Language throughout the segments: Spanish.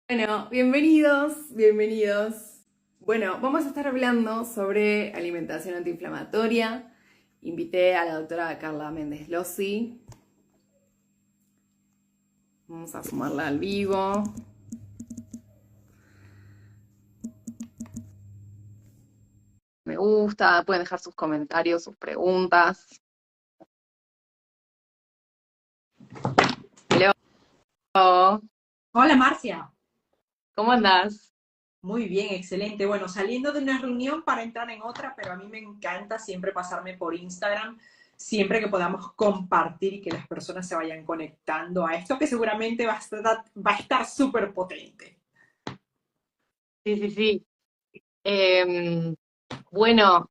Bueno, bienvenidos, bienvenidos. Bueno, vamos a estar hablando sobre alimentación antiinflamatoria. Invité a la doctora Carla Méndez Lossi. Vamos a sumarla al vivo. Me gusta, pueden dejar sus comentarios, sus preguntas. Hello, Hola Marcia, ¿cómo andás? muy bien, excelente. Bueno, saliendo de una reunión para entrar en otra, pero a mí me encanta siempre pasarme por Instagram, siempre que podamos compartir y que las personas se vayan conectando a esto que seguramente va a estar súper potente. Sí, sí, sí. Em, bueno,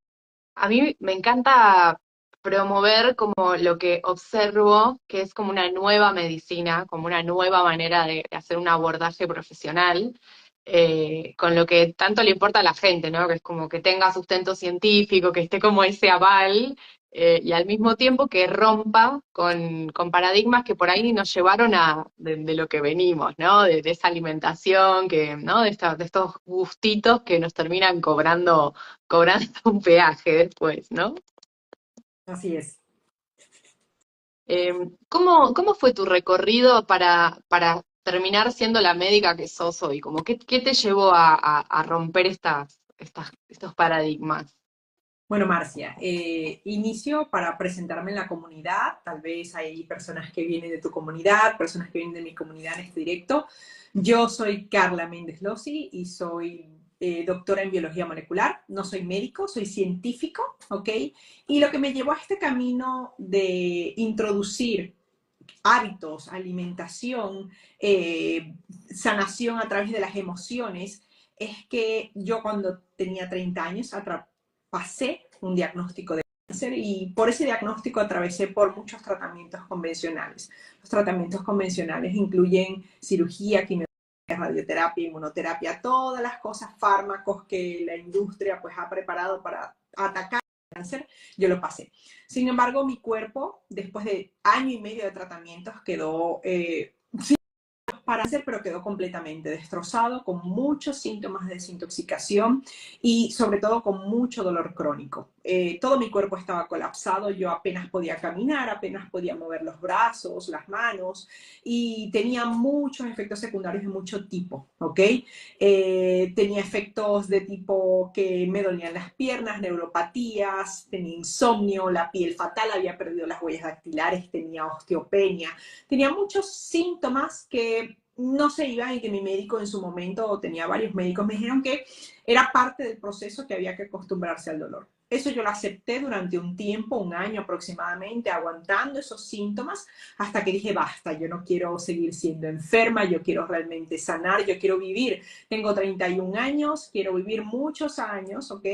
a mí me encanta promover como lo que observo, que es como una nueva medicina, como una nueva manera de hacer un abordaje profesional, con lo que tanto le importa a la gente, ¿no? Que es como que tenga sustento científico, que esté como ese aval, y al mismo tiempo que rompa con paradigmas que por ahí nos llevaron de lo que venimos, ¿no? De esa alimentación, ¿no? De estos gustitos que nos terminan cobrando un peaje después, ¿no? Así es. Eh, ¿cómo fue tu recorrido para terminar siendo la médica que sos hoy? Como, ¿qué te llevó a romper estos paradigmas? Bueno, Marcia, inicio para presentarme en la comunidad. Tal vez hay personas que vienen de tu comunidad, personas que vienen de mi comunidad en este directo. Yo soy Carla Méndez Lossi y soy doctora en biología molecular. No soy médico, soy científico, ¿ok? Y lo que me llevó a este camino de introducir hábitos, alimentación, sanación a través de las emociones, es que yo cuando tenía 30 años pasé un diagnóstico de cáncer y por ese diagnóstico atravesé por muchos tratamientos convencionales. Los tratamientos convencionales incluyen cirugía, quimioterapia, radioterapia, inmunoterapia, todas las cosas, fármacos que la industria pues ha preparado para atacar el cáncer, yo lo pasé. Sin embargo, mi cuerpo, después de año y medio de tratamientos, quedó para hacer, pero quedó completamente destrozado, con muchos síntomas de desintoxicación y sobre todo con mucho dolor crónico. Todo mi cuerpo estaba colapsado, yo apenas podía caminar, apenas podía mover los brazos, las manos y tenía muchos efectos secundarios de mucho tipo, ¿ok? Tenía efectos de tipo que me dolían las piernas, neuropatías, tenía insomnio, la piel fatal, había perdido las huellas dactilares, tenía osteopenia, tenía muchos síntomas que no se iban y que mi médico en su momento, o tenía varios médicos, me dijeron que era parte del proceso que había que acostumbrarse al dolor. Eso yo lo acepté durante un tiempo, un año aproximadamente, aguantando esos síntomas, hasta que dije, basta, yo no quiero seguir siendo enferma, yo quiero realmente sanar, yo quiero vivir. Tengo 31 años, quiero vivir muchos años, ¿ok?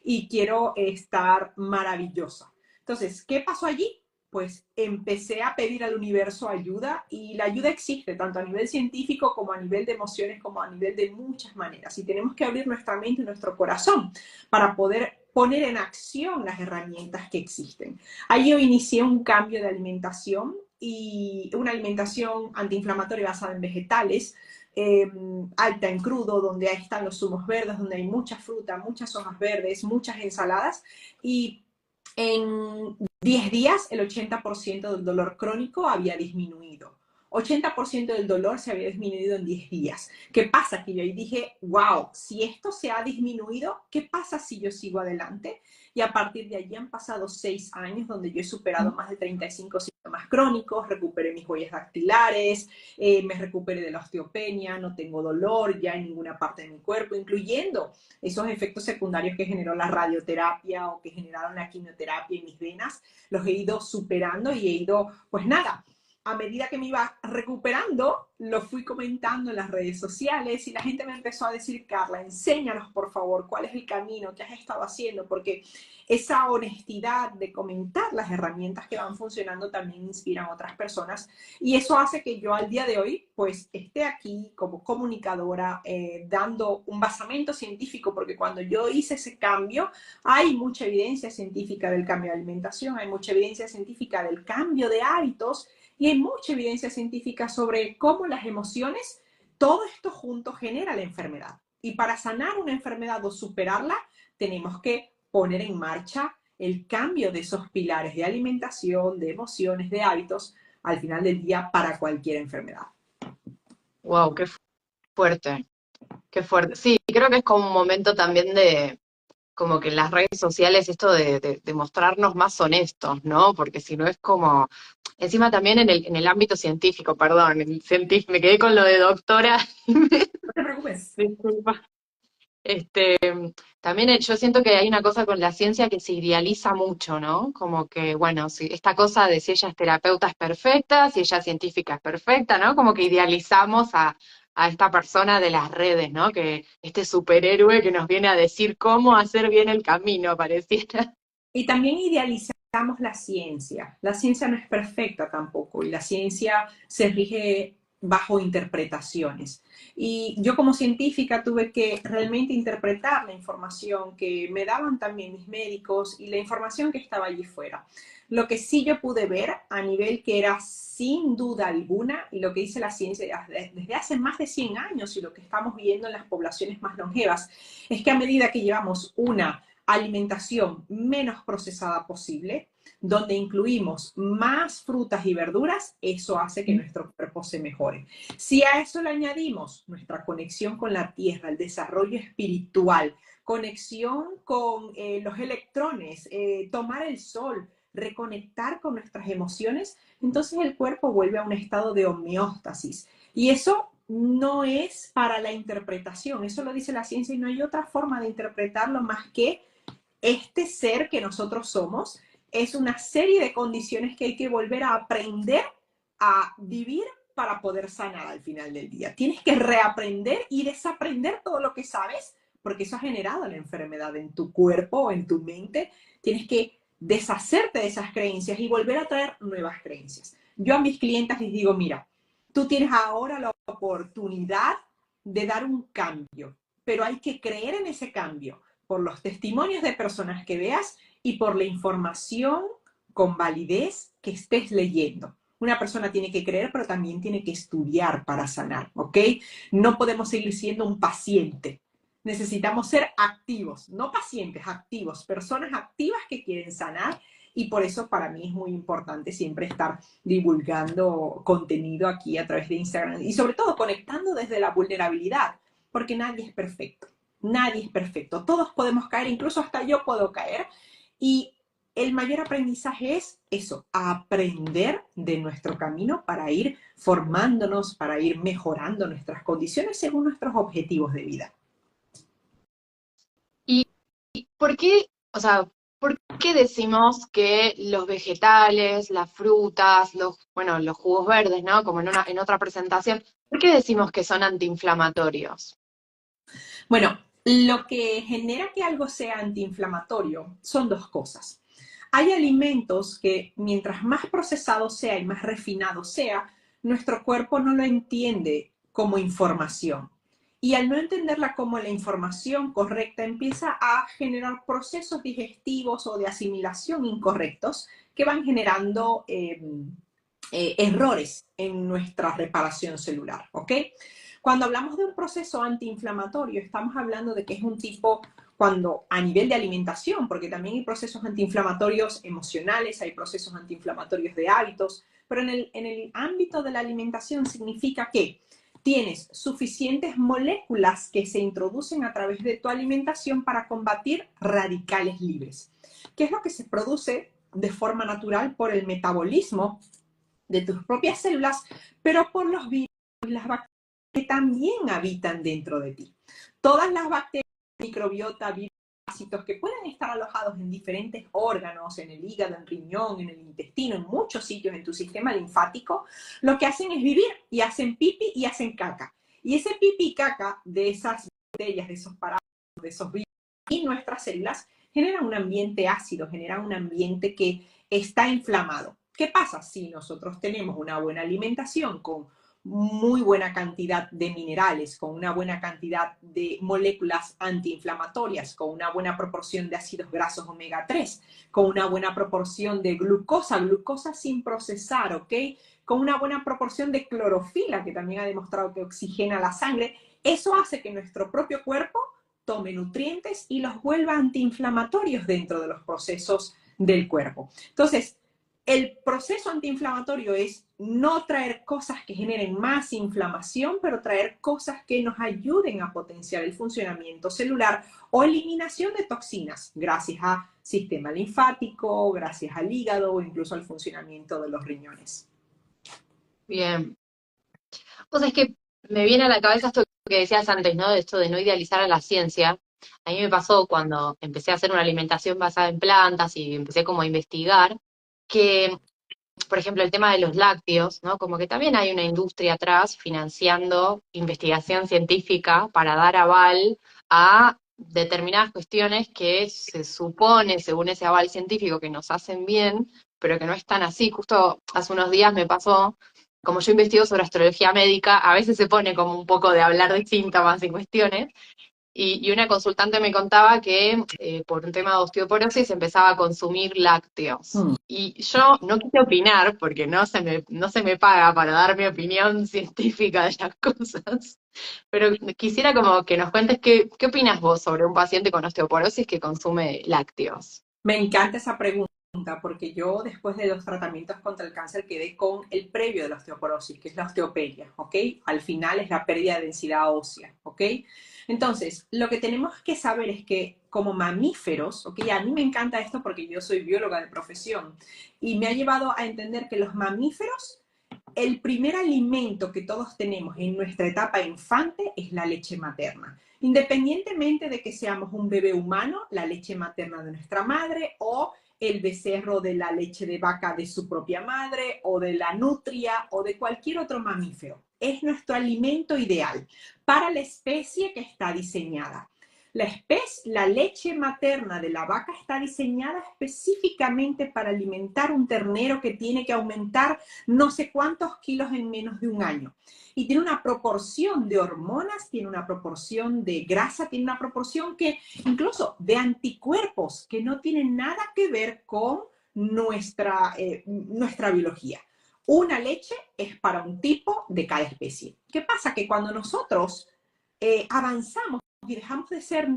Y quiero estar maravillosa. Entonces, ¿qué pasó allí? Pues empecé a pedir al universo ayuda y la ayuda existe tanto a nivel científico como a nivel de emociones, como a nivel de muchas maneras. Y tenemos que abrir nuestra mente y nuestro corazón para poder poner en acción las herramientas que existen. Ahí yo inicié un cambio de alimentación y una alimentación antiinflamatoria basada en vegetales, alta en crudo, donde ahí están los zumos verdes, donde hay mucha fruta, muchas hojas verdes, muchas ensaladas y en 10 días el 80% del dolor crónico había disminuido. 80% del dolor se había disminuido en 10 días. ¿Qué pasa? Que yo ahí dije, wow, si esto se ha disminuido, ¿qué pasa si yo sigo adelante? Y a partir de allí han pasado 6 años donde yo he superado más de 35 síntomas crónicos, recuperé mis huellas dactilares, me recuperé de la osteopenia, no tengo dolor ya en ninguna parte de mi cuerpo, incluyendo esos efectos secundarios que generó la radioterapia o que generaron la quimioterapia en mis venas, los he ido superando y he ido, pues nada, a medida que me iba recuperando, lo fui comentando en las redes sociales y la gente me empezó a decir, Carla, enséñanos por favor cuál es el camino que has estado haciendo, porque esa honestidad de comentar las herramientas que van funcionando también inspiran a otras personas y eso hace que yo al día de hoy pues esté aquí como comunicadora dando un basamento científico, porque cuando yo hice ese cambio hay mucha evidencia científica del cambio de alimentación, hay mucha evidencia científica del cambio de hábitos y hay mucha evidencia científica sobre cómo las emociones todo esto junto genera la enfermedad. Y para sanar una enfermedad o superarla, tenemos que poner en marcha el cambio de esos pilares de alimentación, de emociones, de hábitos, al final del día para cualquier enfermedad. Wow, qué fuerte, qué fuerte. Sí, creo que es como un momento también de, como que en las redes sociales esto de mostrarnos más honestos, ¿no? Porque si no es como, encima también en el ámbito científico, perdón, me quedé con lo de doctora, No te preocupes. disculpa. Este, también yo siento que hay una cosa con la ciencia que se idealiza mucho, ¿no? Como que, bueno, si esta cosa de si ella es terapeuta es perfecta, si ella es científica es perfecta, ¿no? Como que idealizamos a esta persona de las redes, ¿no? Que este superhéroe que nos viene a decir cómo hacer bien el camino, pareciera. Y también idealizamos la ciencia. La ciencia no es perfecta tampoco y la ciencia se rige bajo interpretaciones. Y yo como científica tuve que realmente interpretar la información que me daban también mis médicos y la información que estaba allí fuera. Lo que sí yo pude ver a nivel que era sin duda alguna, y lo que dice la ciencia desde hace más de 100 años y lo que estamos viendo en las poblaciones más longevas, es que a medida que llevamos una alimentación menos procesada posible, donde incluimos más frutas y verduras, eso hace que nuestro cuerpo se mejore. Si a eso le añadimos nuestra conexión con la tierra, el desarrollo espiritual, conexión con los electrones, tomar el sol, reconectar con nuestras emociones, entonces el cuerpo vuelve a un estado de homeostasis. Y eso no es para la interpretación, eso lo dice la ciencia y no hay otra forma de interpretarlo más que este ser que nosotros somos es una serie de condiciones que hay que volver a aprender a vivir para poder sanar al final del día. Tienes que reaprender y desaprender todo lo que sabes, porque eso ha generado la enfermedad en tu cuerpo o en tu mente. Tienes que deshacerte de esas creencias y volver a traer nuevas creencias. Yo a mis clientes les digo, mira, tú tienes ahora la oportunidad de dar un cambio, pero hay que creer en ese cambio por los testimonios de personas que veas y por la información con validez que estés leyendo. Una persona tiene que creer, pero también tiene que estudiar para sanar, ¿ok? No podemos seguir siendo un paciente. Necesitamos ser activos, no pacientes, activos, personas activas que quieren sanar y por eso para mí es muy importante siempre estar divulgando contenido aquí a través de Instagram y sobre todo conectando desde la vulnerabilidad, porque nadie es perfecto. Nadie es perfecto, todos podemos caer, incluso hasta yo puedo caer. Y el mayor aprendizaje es eso, aprender de nuestro camino para ir formándonos, para ir mejorando nuestras condiciones según nuestros objetivos de vida. ¿Y por qué, o sea, por qué decimos que los vegetales, las frutas, bueno, los jugos verdes, ¿no? Como en otra presentación, ¿por qué decimos que son antiinflamatorios? Bueno, lo que genera que algo sea antiinflamatorio son dos cosas. Hay alimentos que mientras más procesado sea y más refinado sea, nuestro cuerpo no lo entiende como información. Y al no entenderla como la información correcta, empieza a generar procesos digestivos o de asimilación incorrectos que van generando errores en nuestra reparación celular, ¿ok? Cuando hablamos de un proceso antiinflamatorio, estamos hablando de que es un tipo, cuando a nivel de alimentación, porque también hay procesos antiinflamatorios emocionales, hay procesos antiinflamatorios de hábitos, pero en el ámbito de la alimentación significa que tienes suficientes moléculas que se introducen a través de tu alimentación para combatir radicales libres, que es lo que se produce de forma natural por el metabolismo de tus propias células, pero por los virus y las bacterias que también habitan dentro de ti. Todas las bacterias, microbiota, virus, parásitos que pueden estar alojados en diferentes órganos, en el hígado, en el riñón, en el intestino, en muchos sitios en tu sistema linfático, lo que hacen es vivir y hacen pipi y hacen caca. Y ese pipi y caca de esas bacterias, de esos parásitos, de esos virus y nuestras células generan un ambiente ácido, generan un ambiente que está inflamado. ¿Qué pasa si nosotros tenemos una buena alimentación con muy buena cantidad de minerales, con una buena cantidad de moléculas antiinflamatorias, con una buena proporción de ácidos grasos omega 3, con una buena proporción de glucosa, glucosa sin procesar, ¿ok? con una buena proporción de clorofila, que también ha demostrado que oxigena la sangre. Eso hace que nuestro propio cuerpo tome nutrientes y los vuelva antiinflamatorios dentro de los procesos del cuerpo. Entonces, el proceso antiinflamatorio es no traer cosas que generen más inflamación, pero traer cosas que nos ayuden a potenciar el funcionamiento celular o eliminación de toxinas, gracias al sistema linfático, gracias al hígado o incluso al funcionamiento de los riñones. Bien. O sea, es que me viene a la cabeza esto que decías antes, ¿no? De esto de no idealizar a la ciencia. A mí me pasó cuando empecé a hacer una alimentación basada en plantas y empecé como a investigar, que, por ejemplo, el tema de los lácteos, ¿no? Como que también hay una industria atrás financiando investigación científica para dar aval a determinadas cuestiones que se supone, según ese aval científico, que nos hacen bien, pero que no es tan así. Justo hace unos días me pasó, como yo investigo sobre astrología médica, a veces se pone como un poco de hablar de síntomas y cuestiones, y una consultante me contaba que por un tema de osteoporosis empezaba a consumir lácteos. Mm. Y yo no quise opinar porque no se me paga para dar mi opinión científica de las cosas, pero quisiera como que nos cuentes qué opinas vos sobre un paciente con osteoporosis que consume lácteos. Me encanta esa pregunta porque yo después de los tratamientos contra el cáncer quedé con el previo de la osteoporosis, que es la osteopenia, ¿ok? Al final es la pérdida de densidad ósea, ¿ok? Entonces, lo que tenemos que saber es que como mamíferos, ¿ok? A mí me encanta esto porque yo soy bióloga de profesión y me ha llevado a entender que los mamíferos, el primer alimento que todos tenemos en nuestra etapa infante es la leche materna. Independientemente de que seamos un bebé humano, la leche materna de nuestra madre o el becerro de la leche de vaca de su propia madre o de la nutria o de cualquier otro mamífero. Es nuestro alimento ideal para la especie que está diseñada. La leche materna de la vaca está diseñada específicamente para alimentar un ternero que tiene que aumentar no sé cuántos kilos en menos de un año. Y tiene una proporción de hormonas, tiene una proporción de grasa, tiene una proporción que incluso de anticuerpos que no tienen nada que ver con nuestra biología. Una leche es para un tipo de cada especie. ¿Qué pasa? Que cuando nosotros avanzamos y dejamos de ser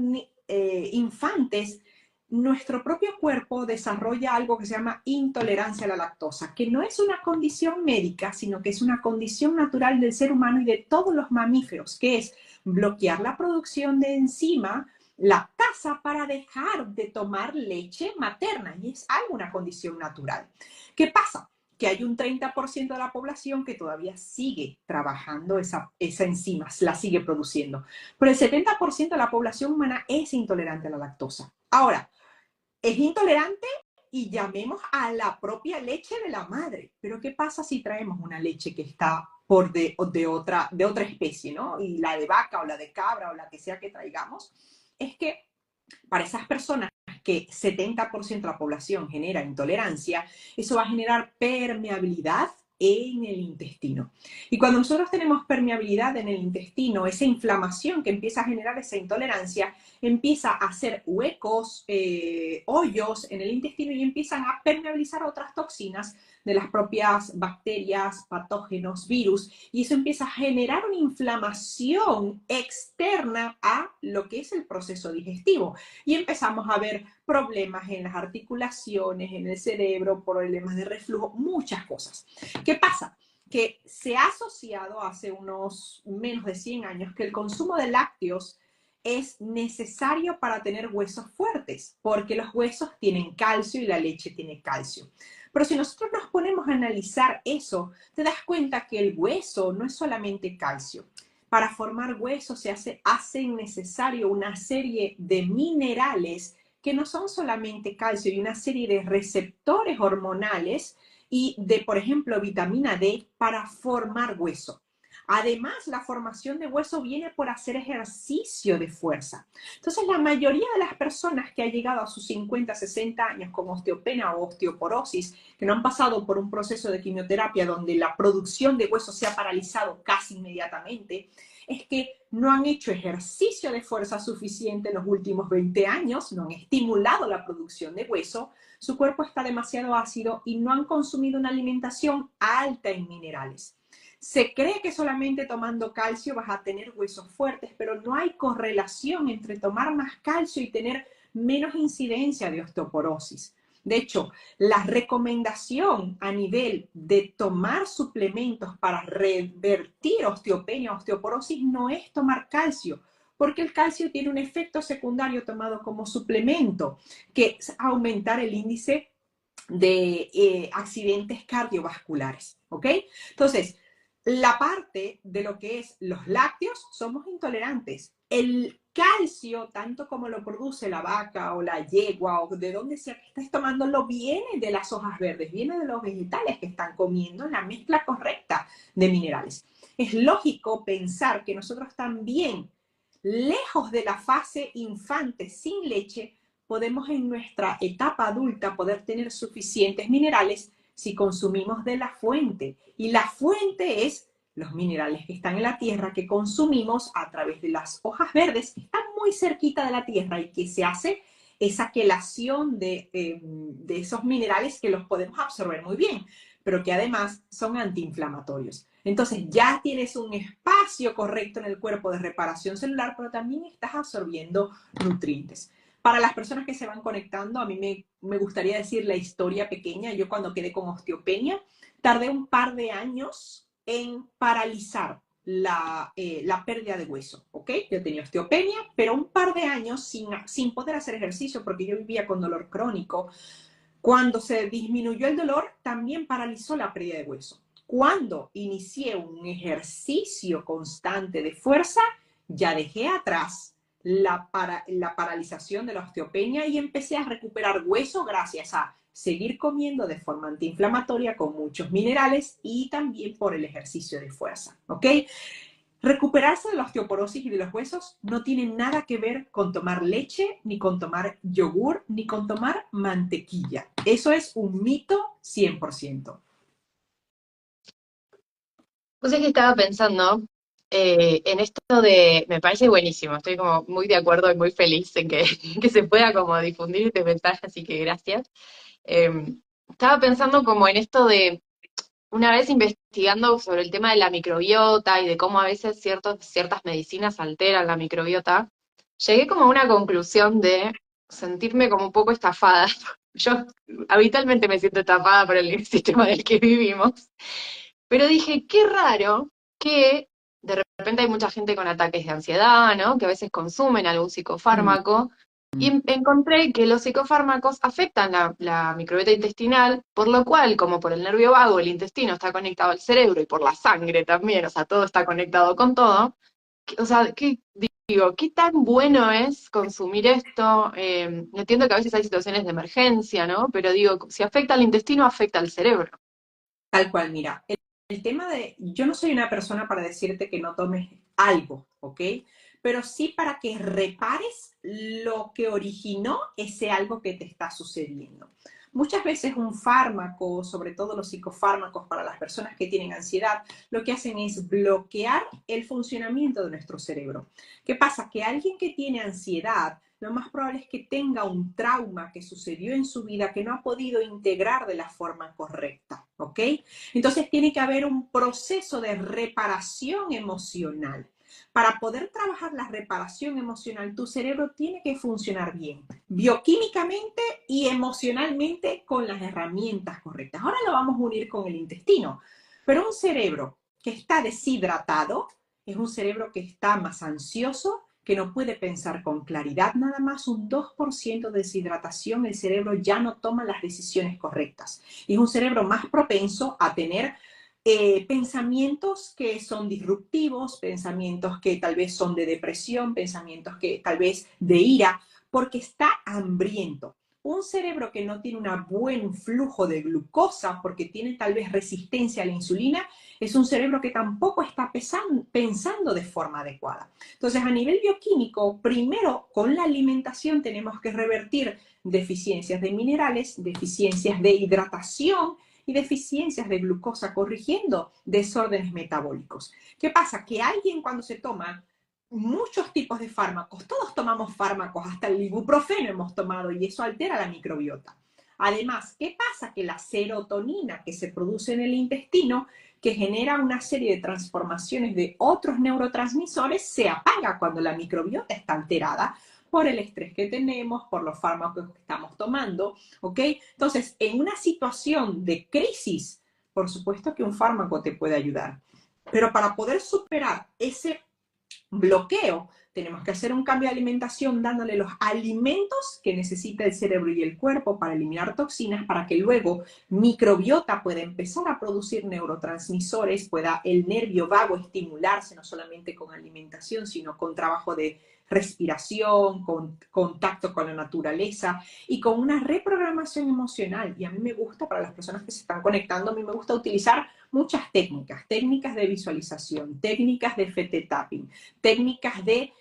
infantes, nuestro propio cuerpo desarrolla algo que se llama intolerancia a la lactosa, que no es una condición médica, sino que es una condición natural del ser humano y de todos los mamíferos, que es bloquear la producción de enzima lactasa para dejar de tomar leche materna, y es algo, una condición natural. ¿Qué pasa? Que hay un 30% de la población que todavía sigue trabajando esa enzima, la sigue produciendo. Pero el 70% de la población humana es intolerante a la lactosa. Ahora, es intolerante y llamemos a la propia leche de la madre. Pero ¿qué pasa si traemos una leche que está de otra especie, ¿no? Y la de vaca o la de cabra o la que sea que traigamos, es que para esas personas que 70% de la población genera intolerancia, eso va a generar permeabilidad en el intestino. Y cuando nosotros tenemos permeabilidad en el intestino, esa inflamación que empieza a generar esa intolerancia, empieza a hacer huecos, hoyos en el intestino y empiezan a permeabilizar otras toxinas de las propias bacterias, patógenos, virus, y eso empieza a generar una inflamación externa a lo que es el proceso digestivo. Y empezamos a ver problemas en las articulaciones, en el cerebro, problemas de reflujo, muchas cosas. ¿Qué pasa? Que se ha asociado hace unos menos de 100 años que el consumo de lácteos es necesario para tener huesos fuertes, porque los huesos tienen calcio y la leche tiene calcio. Pero si nosotros nos ponemos a analizar eso, te das cuenta que el hueso no es solamente calcio. Para formar huesos se hace necesario una serie de minerales que no son solamente calcio y una serie de receptores hormonales y de, por ejemplo, vitamina D para formar hueso. Además, la formación de hueso viene por hacer ejercicio de fuerza. Entonces, la mayoría de las personas que han llegado a sus 50, 60 años con osteopenia o osteoporosis, que no han pasado por un proceso de quimioterapia donde la producción de hueso se ha paralizado casi inmediatamente, es que no han hecho ejercicio de fuerza suficiente en los últimos 20 años, no han estimulado la producción de hueso, su cuerpo está demasiado ácido y no han consumido una alimentación alta en minerales. Se cree que solamente tomando calcio vas a tener huesos fuertes, pero no hay correlación entre tomar más calcio y tener menos incidencia de osteoporosis. De hecho, la recomendación a nivel de tomar suplementos para revertir osteopenia, osteoporosis, no es tomar calcio, porque el calcio tiene un efecto secundario tomado como suplemento, que es aumentar el índice de accidentes cardiovasculares, ¿ok? Entonces, la parte de lo que es los lácteos, somos intolerantes. El calcio, tanto como lo produce la vaca o la yegua o de donde sea que estés tomándolo, viene de las hojas verdes, viene de los vegetales que están comiendo en la mezcla correcta de minerales. Es lógico pensar que nosotros también, lejos de la fase infante sin leche, podemos en nuestra etapa adulta poder tener suficientes minerales si consumimos de la fuente. Y la fuente es los minerales que están en la tierra que consumimos a través de las hojas verdes que están muy cerquita de la tierra y que se hace esa quelación de esos minerales que los podemos absorber muy bien, pero que además son antiinflamatorios. Entonces ya tienes un espacio correcto en el cuerpo de reparación celular, pero también estás absorbiendo nutrientes. Para las personas que se van conectando, a mí me gustaría decir la historia pequeña. Yo cuando quedé con osteopenia, tardé un par de años en paralizar la pérdida de hueso, ¿ok? Yo tenía osteopenia, pero un par de años sin poder hacer ejercicio porque yo vivía con dolor crónico. Cuando se disminuyó el dolor, también paralizó la pérdida de hueso. Cuando inicié un ejercicio constante de fuerza, ya dejé atrás la paralización de la osteopenia y empecé a recuperar hueso gracias a seguir comiendo de forma antiinflamatoria con muchos minerales y también por el ejercicio de fuerza, ¿ok? Recuperarse de la osteoporosis y de los huesos no tiene nada que ver con tomar leche, ni con tomar yogur, ni con tomar mantequilla. Eso es un mito 100%. Pues es que estaba pensando en esto de, me parece buenísimo, estoy como muy de acuerdo y muy feliz en que, que se pueda como difundir este mensaje, así que gracias. Eh, Estaba pensando como en esto de, una vez investigando sobre el tema de la microbiota y de cómo a veces ciertas medicinas alteran la microbiota, llegué como a una conclusión de sentirme como un poco estafada. Yo habitualmente me siento estafada por el sistema del que vivimos, pero dije, qué raro que de repente hay mucha gente con ataques de ansiedad, ¿no? Que a veces consumen algún Mm. psicofármaco. Y encontré que los psicofármacos afectan la microbiota intestinal, por lo cual, como por el nervio vago, el intestino está conectado al cerebro y por la sangre también, o sea, todo está conectado con todo. O sea, ¿qué digo? ¿Qué tan bueno es consumir esto? Entiendo que a veces hay situaciones de emergencia, ¿no? Pero digo, si afecta al intestino, afecta al cerebro. Tal cual, mira, el tema de, yo no soy una persona para decirte que no tomes algo, ¿ok? Pero sí para que repares lo que originó ese algo que te está sucediendo. Muchas veces un fármaco, sobre todo los psicofármacos para las personas que tienen ansiedad, lo que hacen es bloquear el funcionamiento de nuestro cerebro. ¿Qué pasa? Que alguien que tiene ansiedad, lo más probable es que tenga un trauma que sucedió en su vida que no ha podido integrar de la forma correcta, ¿ok? Entonces tiene que haber un proceso de reparación emocional. Para poder trabajar la reparación emocional, tu cerebro tiene que funcionar bien, bioquímicamente y emocionalmente con las herramientas correctas. Ahora lo vamos a unir con el intestino, pero un cerebro que está deshidratado es un cerebro que está más ansioso, que no puede pensar con claridad. Nada más un 2% de deshidratación, el cerebro ya no toma las decisiones correctas. Y es un cerebro más propenso a tener pensamientos que son disruptivos, pensamientos que tal vez son de depresión, pensamientos que tal vez de ira, porque está hambriento. Un cerebro que no tiene un buen flujo de glucosa porque tiene tal vez resistencia a la insulina, es un cerebro que tampoco está pensando de forma adecuada. Entonces, a nivel bioquímico, primero con la alimentación tenemos que revertir deficiencias de minerales, deficiencias de hidratación y deficiencias de glucosa, corrigiendo desórdenes metabólicos. ¿Qué pasa? Que alguien cuando se toma muchos tipos de fármacos, todos tomamos fármacos, hasta el ibuprofeno hemos tomado y eso altera la microbiota. Además, ¿qué pasa? Que la serotonina que se produce en el intestino, que genera una serie de transformaciones de otros neurotransmisores, se apaga cuando la microbiota está alterada por el estrés que tenemos, por los fármacos que estamos tomando, ¿ok? Entonces, en una situación de crisis, por supuesto que un fármaco te puede ayudar, pero para poder superar ese bloqueo, tenemos que hacer un cambio de alimentación dándole los alimentos que necesita el cerebro y el cuerpo para eliminar toxinas, para que luego microbiota pueda empezar a producir neurotransmisores, pueda el nervio vago estimularse no solamente con alimentación, sino con trabajo de respiración, con contacto con la naturaleza y con una reprogramación emocional. Y a mí me gusta, para las personas que se están conectando, a mí me gusta utilizar muchas técnicas, técnicas de visualización, técnicas de FT tapping, técnicas de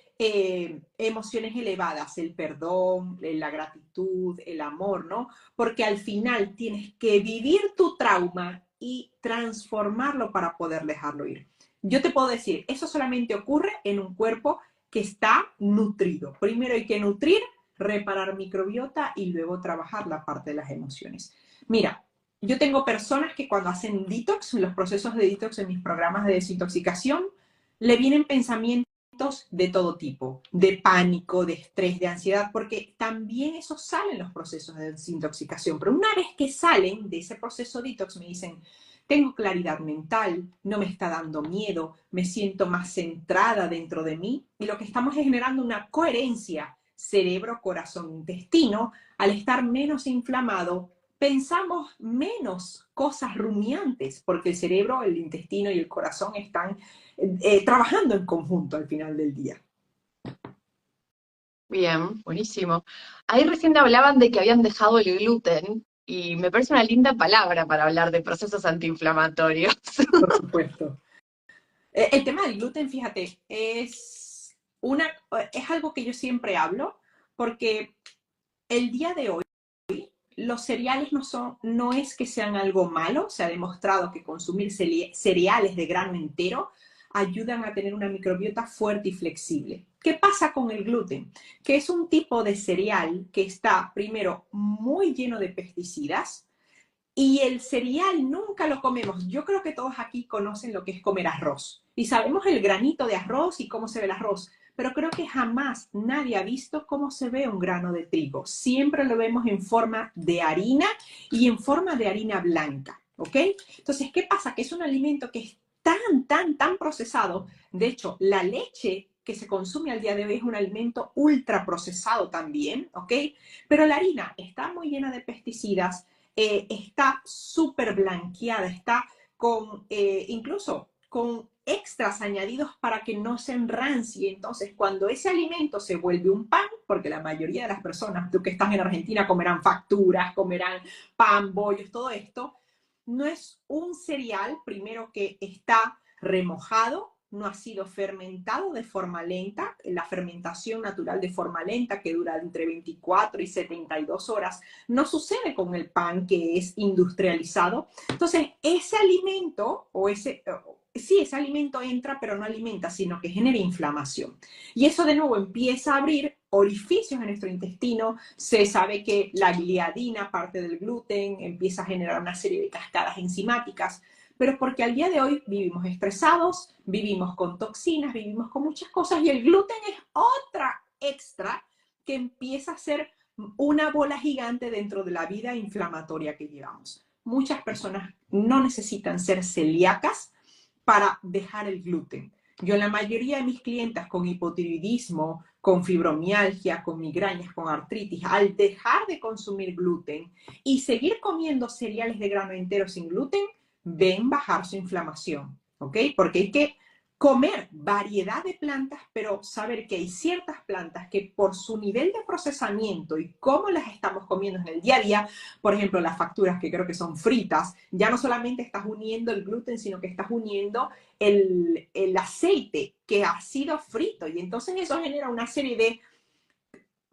emociones elevadas, el perdón, la gratitud, el amor, ¿no? Porque al final tienes que vivir tu trauma y transformarlo para poder dejarlo ir. Yo te puedo decir, eso solamente ocurre en un cuerpo que está nutrido. Primero hay que nutrir, reparar microbiota y luego trabajar la parte de las emociones. Mira, yo tengo personas que cuando hacen detox, los procesos de detox en mis programas de desintoxicación, le vienen pensamientos de todo tipo, de pánico, de estrés, de ansiedad, porque también eso sale en los procesos de desintoxicación. Pero una vez que salen de ese proceso detox, me dicen, tengo claridad mental, no me está dando miedo, me siento más centrada dentro de mí, y lo que estamos es generando una coherencia cerebro, corazón, intestino. Al estar menos inflamado, pensamos menos cosas rumiantes, porque el cerebro, el intestino y el corazón están trabajando en conjunto al final del día. Bien, buenísimo. Ahí recién hablaban de que habían dejado el gluten y me parece una linda palabra para hablar de procesos antiinflamatorios. Por supuesto. El tema del gluten, fíjate, es algo que yo siempre hablo, porque el día de hoy los cereales no es que sean algo malo. Se ha demostrado que consumir cereales de grano entero ayudan a tener una microbiota fuerte y flexible. ¿Qué pasa con el gluten? Que es un tipo de cereal que está, primero, muy lleno de pesticidas, y el cereal nunca lo comemos. Yo creo que todos aquí conocen lo que es comer arroz. Y sabemos el granito de arroz y cómo se ve el arroz. Pero creo que jamás nadie ha visto cómo se ve un grano de trigo. Siempre lo vemos en forma de harina y en forma de harina blanca. ¿Ok? Entonces, ¿qué pasa? Que es un alimento que es tan procesado. De hecho, la leche que se consume al día de hoy es un alimento ultra procesado también. ¿Ok? Pero la harina está muy llena de pesticidas, está súper blanqueada, está con incluso con extras añadidos para que no se enrancie. Entonces, cuando ese alimento se vuelve un pan, porque la mayoría de las personas, tú que estás en Argentina, comerán facturas, comerán pan, bollos, todo esto, no es un cereal, primero, que está remojado, no ha sido fermentado de forma lenta. La fermentación natural de forma lenta, que dura entre 24 y 72 horas, no sucede con el pan, que es industrializado. Entonces, ese alimento ese alimento entra, pero no alimenta, sino que genera inflamación. Y eso de nuevo empieza a abrir orificios en nuestro intestino. Se sabe que la gliadina, parte del gluten, empieza a generar una serie de cascadas enzimáticas, pero porque al día de hoy vivimos estresados, vivimos con toxinas, vivimos con muchas cosas, y el gluten es otra extra que empieza a ser una bola gigante dentro de la vida inflamatoria que llevamos. Muchas personas no necesitan ser celíacas para dejar el gluten. Yo, la mayoría de mis clientas con hipotiroidismo, con fibromialgia, con migrañas, con artritis, al dejar de consumir gluten y seguir comiendo cereales de grano entero sin gluten, ven bajar su inflamación, ¿ok? Porque hay que comer variedad de plantas, pero saber que hay ciertas plantas que por su nivel de procesamiento y cómo las estamos comiendo en el día a día, por ejemplo, las facturas que creo que son fritas, ya no solamente estás uniendo el gluten, sino que estás uniendo el aceite que ha sido frito, y entonces eso genera una serie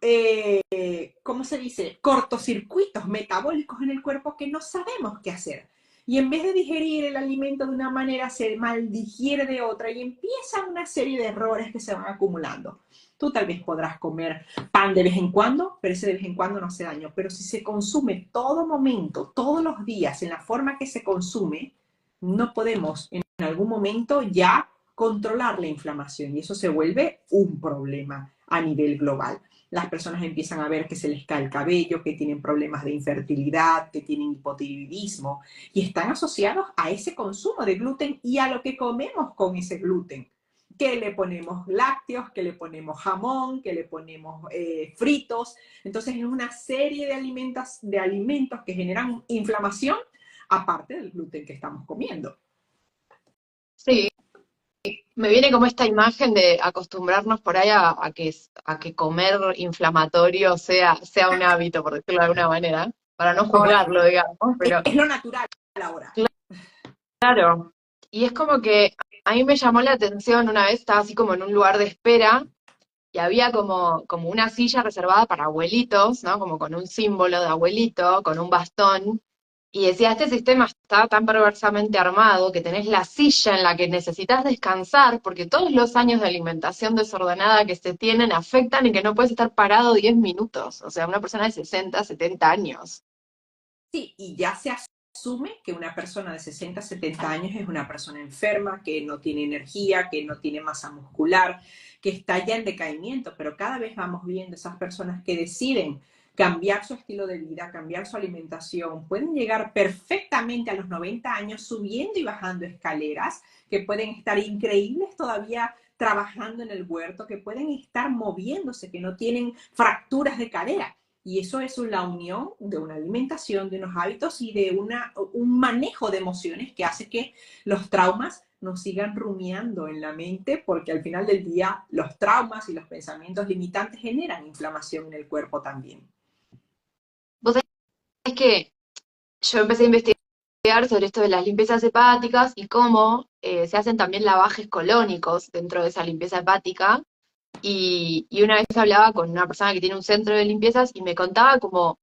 de ¿cómo se dice? Cortocircuitos metabólicos en el cuerpo que no sabemos qué hacer. y en vez de digerir el alimento de una manera, se maldigiere de otra y empiezan una serie de errores que se van acumulando. Tú tal vez podrás comer pan de vez en cuando, pero ese de vez en cuando no hace daño. Pero si se consume todo momento, todos los días, en la forma que se consume, no podemos en algún momento ya controlar la inflamación y eso se vuelve un problema a nivel global. Las personas empiezan a ver que se les cae el cabello, que tienen problemas de infertilidad, que tienen hipotiroidismo y están asociados a ese consumo de gluten y a lo que comemos con ese gluten. Que le ponemos lácteos, que le ponemos jamón, que le ponemos fritos. Entonces es una serie de alimentos que generan inflamación aparte del gluten que estamos comiendo. Sí, me viene como esta imagen de acostumbrarnos por ahí a que comer inflamatorio sea un hábito, por decirlo de alguna manera, para no Correcto. juzgarlo, digamos, pero Es lo natural ahora. claro. Y es como que a mí me llamó la atención una vez, estaba así como en un lugar de espera, y había como una silla reservada para abuelitos, ¿no? Como con un símbolo de abuelito, con un bastón. Y decía, este sistema está tan perversamente armado que tenés la silla en la que necesitas descansar, porque todos los años de alimentación desordenada que se tienen afectan y que no puedes estar parado 10 minutos. O sea, una persona de 60, 70 años. Sí, y ya se asume que una persona de 60, 70 años es una persona enferma, que no tiene energía, que no tiene masa muscular, que está ya en decaimiento, pero cada vez vamos viendo esas personas que deciden cambiar su estilo de vida, cambiar su alimentación, pueden llegar perfectamente a los 90 años subiendo y bajando escaleras, que pueden estar increíbles todavía trabajando en el huerto, que pueden estar moviéndose, que no tienen fracturas de cadera. Y eso es la unión de una alimentación, de unos hábitos y de un manejo de emociones que hace que los traumas nos sigan rumiando en la mente, porque al final del día los traumas y los pensamientos limitantes generan inflamación en el cuerpo también. Vos sabés que yo empecé a investigar sobre esto de las limpiezas hepáticas y cómo se hacen también lavajes colónicos dentro de esa limpieza hepática. Y una vez hablaba con una persona que tiene un centro de limpiezas y me contaba como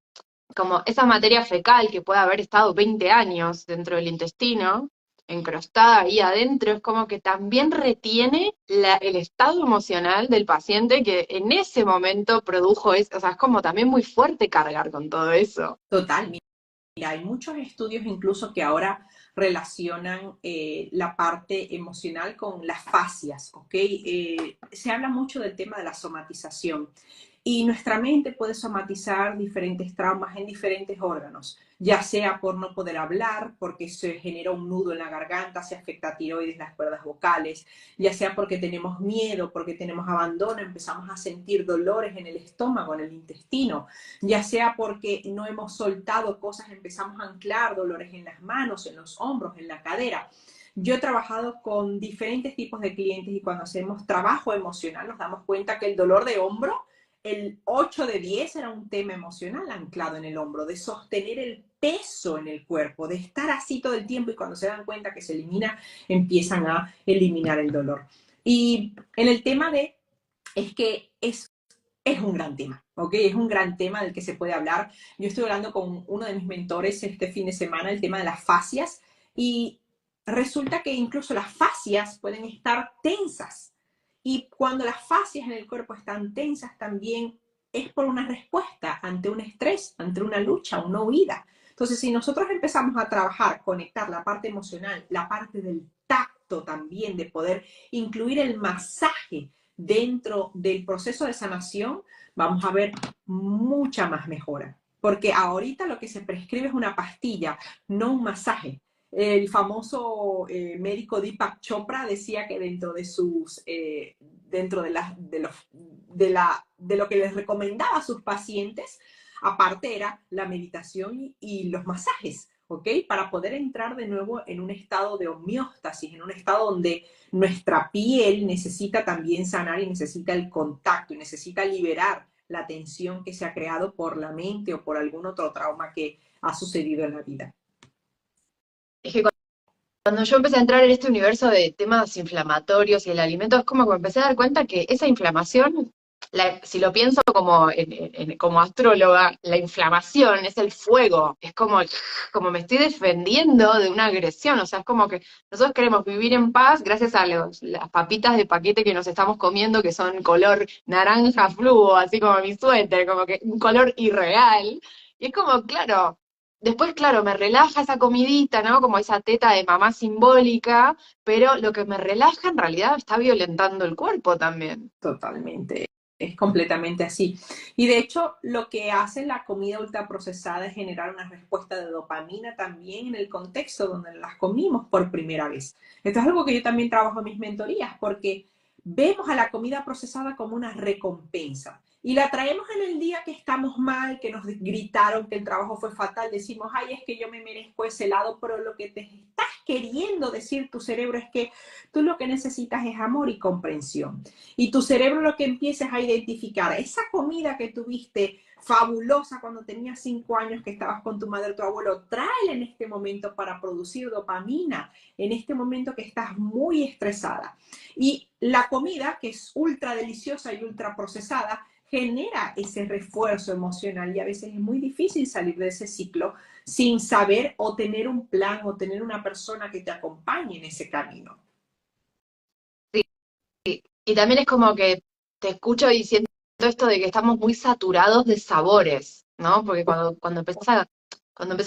esa materia fecal que puede haber estado 20 años dentro del intestino, encrostada ahí adentro, es como que también retiene el estado emocional del paciente que en ese momento produjo eso. O sea, es como también muy fuerte cargar con todo eso. Total. Mira, hay muchos estudios incluso que ahora relacionan la parte emocional con las fascias, ¿ok? Se habla mucho del tema de la somatización y nuestra mente puede somatizar diferentes traumas en diferentes órganos, ya sea por no poder hablar, porque se genera un nudo en la garganta, se afecta a tiroides, las cuerdas vocales, ya sea porque tenemos miedo, porque tenemos abandono, empezamos a sentir dolores en el estómago, en el intestino, ya sea porque no hemos soltado cosas, empezamos a anclar dolores en las manos, en los hombros, en la cadera. Yo he trabajado con diferentes tipos de clientes y cuando hacemos trabajo emocional nos damos cuenta que el dolor de hombro, el 8 de 10 era un tema emocional anclado en el hombro, de sostener el peso en el cuerpo, de estar así todo el tiempo y cuando se dan cuenta que se elimina, empiezan a eliminar el dolor. Y en el tema de, es que es un gran tema, ¿ok? Es un gran tema del que se puede hablar. Yo estoy hablando con uno de mis mentores este fin de semana, el tema de las fascias, y resulta que incluso las fascias pueden estar tensas. Y cuando las fascias en el cuerpo están tensas, también es por una respuesta ante un estrés, ante una lucha, una huida. Entonces, si nosotros empezamos a trabajar, conectar la parte emocional, la parte del tacto también, de poder incluir el masaje dentro del proceso de sanación, vamos a ver mucha más mejora. Porque ahorita lo que se prescribe es una pastilla, no un masaje. El famoso médico Deepak Chopra decía que dentro de sus, dentro de lo que les recomendaba a sus pacientes, aparte era la meditación y los masajes, ¿ok? Para poder entrar de nuevo en un estado de homeostasis, en un estado donde nuestra piel necesita también sanar y necesita el contacto y necesita liberar la tensión que se ha creado por la mente o por algún otro trauma que ha sucedido en la vida. Es que cuando yo empecé a entrar en este universo de temas inflamatorios y el alimento, es como que me empecé a dar cuenta que esa inflamación si lo pienso como, como astróloga, la inflamación es el fuego, es como me estoy defendiendo de una agresión, o sea, es como que nosotros queremos vivir en paz gracias a las papitas de paquete que nos estamos comiendo, que son color naranja fluo, así como mi suéter, como que un color irreal, y es como, claro, después, claro, me relaja esa comidita, ¿no? Como esa teta de mamá simbólica, pero lo que me relaja en realidad me está violentando el cuerpo también. Totalmente, es completamente así. Y de hecho, lo que hace la comida ultraprocesada es generar una respuesta de dopamina también en el contexto donde las comimos por primera vez. Esto es algo que yo también trabajo en mis mentorías, porque vemos a la comida procesada como una recompensa. Y la traemos en el día que estamos mal, que nos gritaron que el trabajo fue fatal. Decimos, ay, es que yo me merezco ese helado, pero lo que te estás queriendo decir tu cerebro es que tú lo que necesitas es amor y comprensión. Y tu cerebro lo que empieza es a identificar esa comida que tuviste fabulosa cuando tenías 5 años que estabas con tu madre o tu abuelo, tráela en este momento para producir dopamina, en este momento que estás muy estresada. Y la comida, que es ultra deliciosa y ultra procesada, genera ese refuerzo emocional y a veces es muy difícil salir de ese ciclo sin saber o tener un plan o tener una persona que te acompañe en ese camino. Y también es como que te escucho diciendo esto de que estamos muy saturados de sabores, ¿no? Porque cuando empezás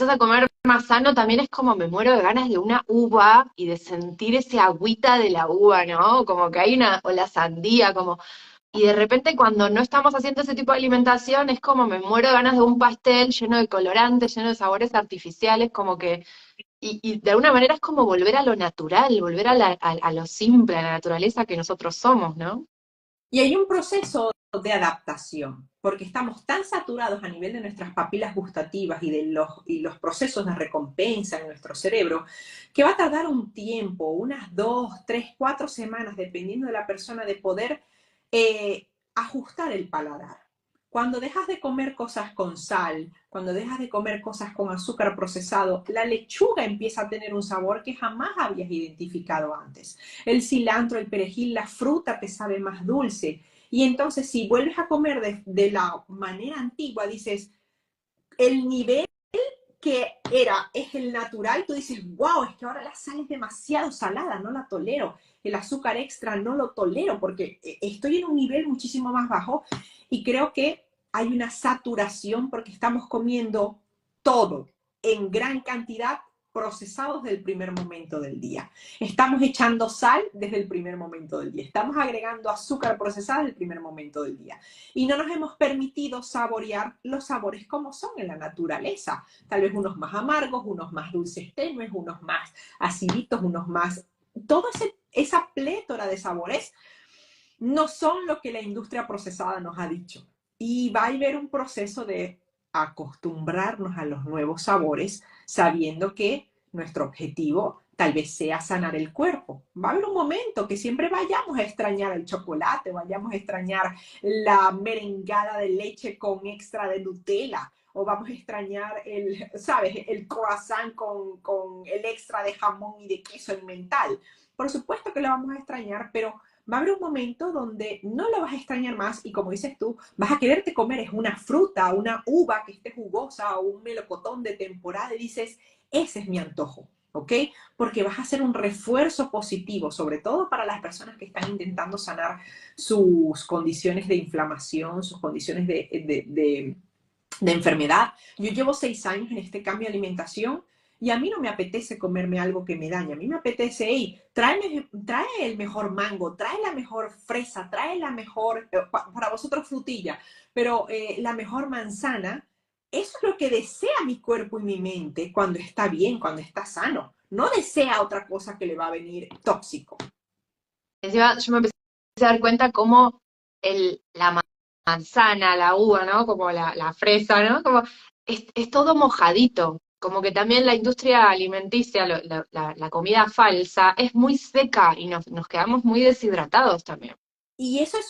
a comer más sano, también es como me muero de ganas de una uva y de sentir ese agüita de la uva, ¿no? Como que hay o la sandía, como, y de repente cuando no estamos haciendo ese tipo de alimentación, es como me muero de ganas de un pastel lleno de colorantes, lleno de sabores artificiales, como que y de alguna manera es como volver a lo natural, volver a lo simple, a la naturaleza que nosotros somos, ¿no? Y hay un proceso de adaptación, porque estamos tan saturados a nivel de nuestras papilas gustativas y los procesos de recompensa en nuestro cerebro, que va a tardar un tiempo, unas 2, 3, 4 semanas, dependiendo de la persona, de poder ajustar el paladar. Cuando dejas de comer cosas con sal, cuando dejas de comer cosas con azúcar procesado, la lechuga empieza a tener un sabor que jamás habías identificado antes. El cilantro, el perejil, la fruta te sabe más dulce. Y entonces si vuelves a comer de la manera antigua, dices, el nivel que era es el natural, tú dices, wow, es que ahora la sal es demasiado salada, no la tolero. El azúcar extra no lo tolero porque estoy en un nivel muchísimo más bajo y creo que hay una saturación porque estamos comiendo todo en gran cantidad procesados desde el primer momento del día. Estamos echando sal desde el primer momento del día. Estamos agregando azúcar procesada desde el primer momento del día. Y no nos hemos permitido saborear los sabores como son en la naturaleza. Tal vez unos más amargos, unos más dulces tenues, unos más aciditos, unos más... Toda esa plétora de sabores no son lo que la industria procesada nos ha dicho. Y va a haber un proceso de acostumbrarnos a los nuevos sabores, sabiendo que nuestro objetivo tal vez sea sanar el cuerpo. Va a haber un momento que siempre vayamos a extrañar el chocolate, vayamos a extrañar la merengada de leche con extra de Nutella, o vamos a extrañar ¿sabes? El croissant con el extra de jamón y de queso en mental. Por supuesto que lo vamos a extrañar, pero va a haber un momento donde no lo vas a extrañar más y como dices tú, vas a quererte comer es una fruta, una uva que esté jugosa o un melocotón de temporada y dices, ese es mi antojo, ¿ok? Porque vas a hacer un refuerzo positivo, sobre todo para las personas que están intentando sanar sus condiciones de inflamación, sus condiciones de enfermedad. Yo llevo 6 años en este cambio de alimentación y a mí no me apetece comerme algo que me daña. A mí me apetece, hey, trae el mejor mango, trae la mejor fresa, trae la mejor, para vosotros frutilla, pero la mejor manzana. Eso es lo que desea mi cuerpo y mi mente cuando está bien, cuando está sano. No desea otra cosa que le va a venir tóxico. Encima yo me empecé a dar cuenta cómo la manzana, la uva, ¿no? Como la fresa, ¿no? Como es todo mojadito. Como que también la industria alimenticia, la comida falsa, es muy seca y nos quedamos muy deshidratados también. Y eso es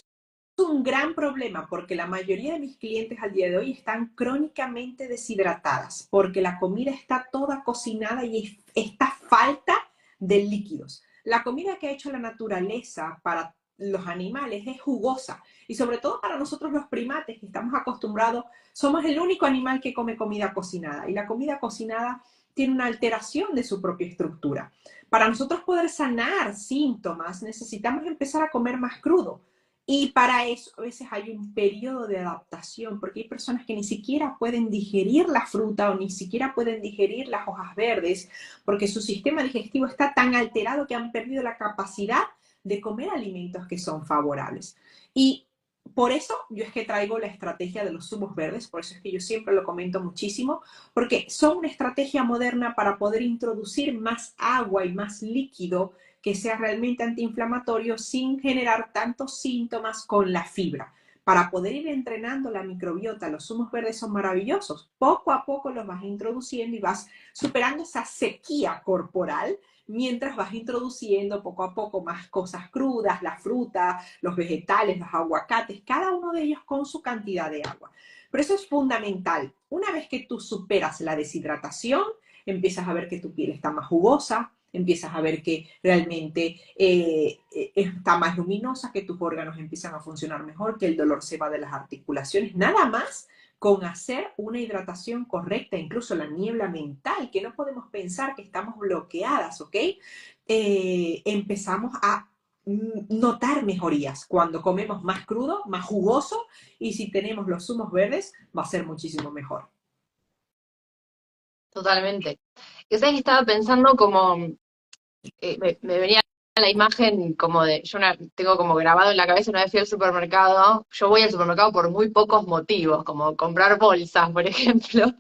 un gran problema porque la mayoría de mis clientes al día de hoy están crónicamente deshidratadas porque la comida está toda cocinada y está falta de líquidos. La comida que ha hecho la naturaleza para los animales es jugosa. Y sobre todo para nosotros los primates, que estamos acostumbrados, somos el único animal que come comida cocinada. Y la comida cocinada tiene una alteración de su propia estructura. Para nosotros poder sanar síntomas, necesitamos empezar a comer más crudo. Y para eso a veces hay un periodo de adaptación, porque hay personas que ni siquiera pueden digerir la fruta o ni siquiera pueden digerir las hojas verdes, porque su sistema digestivo está tan alterado que han perdido la capacidad de comer alimentos que son favorables. Y por eso yo es que traigo la estrategia de los zumos verdes, por eso es que yo siempre lo comento muchísimo, porque son una estrategia moderna para poder introducir más agua y más líquido que sea realmente antiinflamatorio sin generar tantos síntomas con la fibra. Para poder ir entrenando la microbiota, los zumos verdes son maravillosos. Poco a poco los vas introduciendo y vas superando esa sequía corporal mientras vas introduciendo poco a poco más cosas crudas, la fruta, los vegetales, los aguacates, cada uno de ellos con su cantidad de agua. Pero eso es fundamental. Una vez que tú superas la deshidratación, empiezas a ver que tu piel está más jugosa, empiezas a ver que realmente está más luminosa, que tus órganos empiezan a funcionar mejor, que el dolor se va de las articulaciones, nada más con hacer una hidratación correcta, incluso la niebla mental, que no podemos pensar que estamos bloqueadas, ¿ok? Empezamos a notar mejorías cuando comemos más crudo, más jugoso, y si tenemos los zumos verdes, va a ser muchísimo mejor. Totalmente. Yo sabes que estaba pensando como, me venía la imagen como de, tengo como grabado en la cabeza una vez fui al supermercado, yo voy al supermercado por muy pocos motivos, como comprar bolsas, por ejemplo,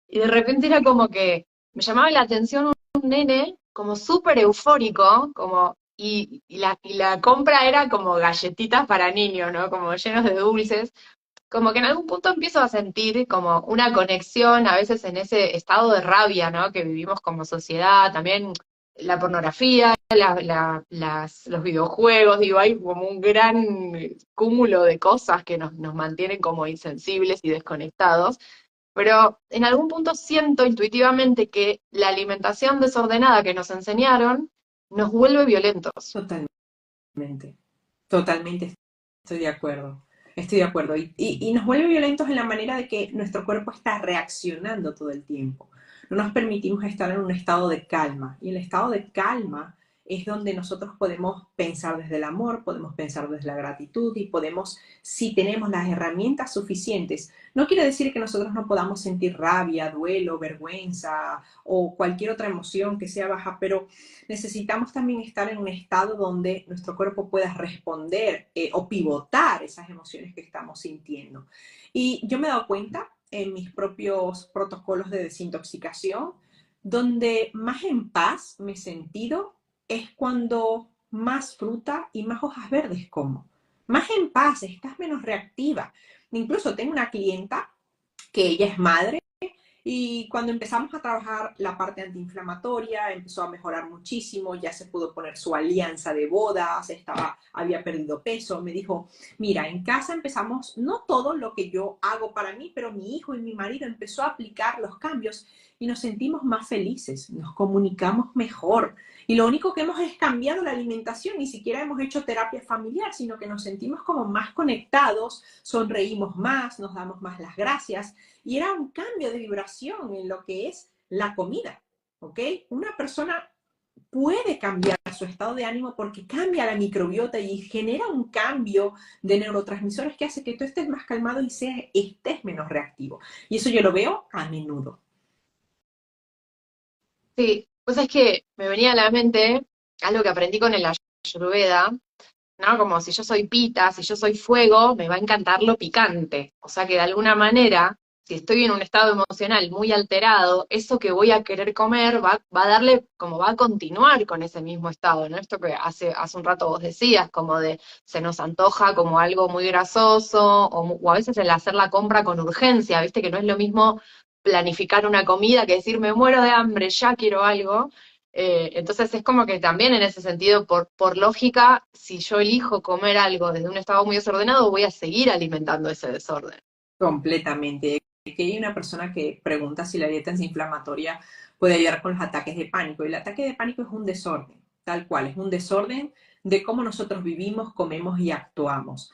y de repente era como que me llamaba la atención un nene como súper eufórico, como, y la compra era como galletitas para niños, ¿no? Como llenos de dulces, como que en algún punto empiezo a sentir como una conexión, a veces en ese estado de rabia, ¿no? Que vivimos como sociedad, también la pornografía, los videojuegos, digo, hay como un gran cúmulo de cosas que nos mantienen como insensibles y desconectados, pero en algún punto siento intuitivamente que la alimentación desordenada que nos enseñaron nos vuelve violentos. Totalmente, totalmente estoy de acuerdo. Estoy de acuerdo. Y nos vuelve violentos en la manera de que nuestro cuerpo está reaccionando todo el tiempo. No nos permitimos estar en un estado de calma. Y el estado de calma es donde nosotros podemos pensar desde el amor, podemos pensar desde la gratitud y podemos, si tenemos las herramientas suficientes, no quiere decir que nosotros no podamos sentir rabia, duelo, vergüenza o cualquier otra emoción que sea baja, pero necesitamos también estar en un estado donde nuestro cuerpo pueda responder o pivotar esas emociones que estamos sintiendo. Y yo me he dado cuenta en mis propios protocolos de desintoxicación, donde más en paz me he sentido es cuando más fruta y más hojas verdes como. Más en paz, estás menos reactiva. Incluso tengo una clienta que ella es madre y cuando empezamos a trabajar la parte antiinflamatoria, empezó a mejorar muchísimo, ya se pudo poner su alianza de bodas, había perdido peso, me dijo, mira, en casa empezamos, no todo lo que yo hago para mí, pero mi hijo y mi marido empezó a aplicar los cambios y nos sentimos más felices, nos comunicamos mejor. Y lo único que hemos es cambiado la alimentación, ni siquiera hemos hecho terapia familiar, sino que nos sentimos como más conectados, sonreímos más, nos damos más las gracias. Y era un cambio de vibración en lo que es la comida, ¿ok? Una persona puede cambiar su estado de ánimo porque cambia la microbiota y genera un cambio de neurotransmisores que hace que tú estés más calmado y estés menos reactivo. Y eso yo lo veo a menudo. Sí, pues es que me venía a la mente algo que aprendí con el Ayurveda, ¿no? Como si yo soy pita, si yo soy fuego, me va a encantar lo picante. O sea que de alguna manera, si estoy en un estado emocional muy alterado, eso que voy a querer comer va a darle, como va a continuar con ese mismo estado, ¿no? Esto que hace un rato vos decías, como de se nos antoja como algo muy grasoso, o a veces el hacer la compra con urgencia, viste que no es lo mismo planificar una comida que decir me muero de hambre, ya quiero algo. Entonces es como que también en ese sentido, por lógica, si yo elijo comer algo desde un estado muy desordenado, voy a seguir alimentando ese desorden. Completamente. Que hay una persona que pregunta si la dieta antiinflamatoria puede ayudar con los ataques de pánico. Y el ataque de pánico es un desorden, tal cual, es un desorden de cómo nosotros vivimos, comemos y actuamos.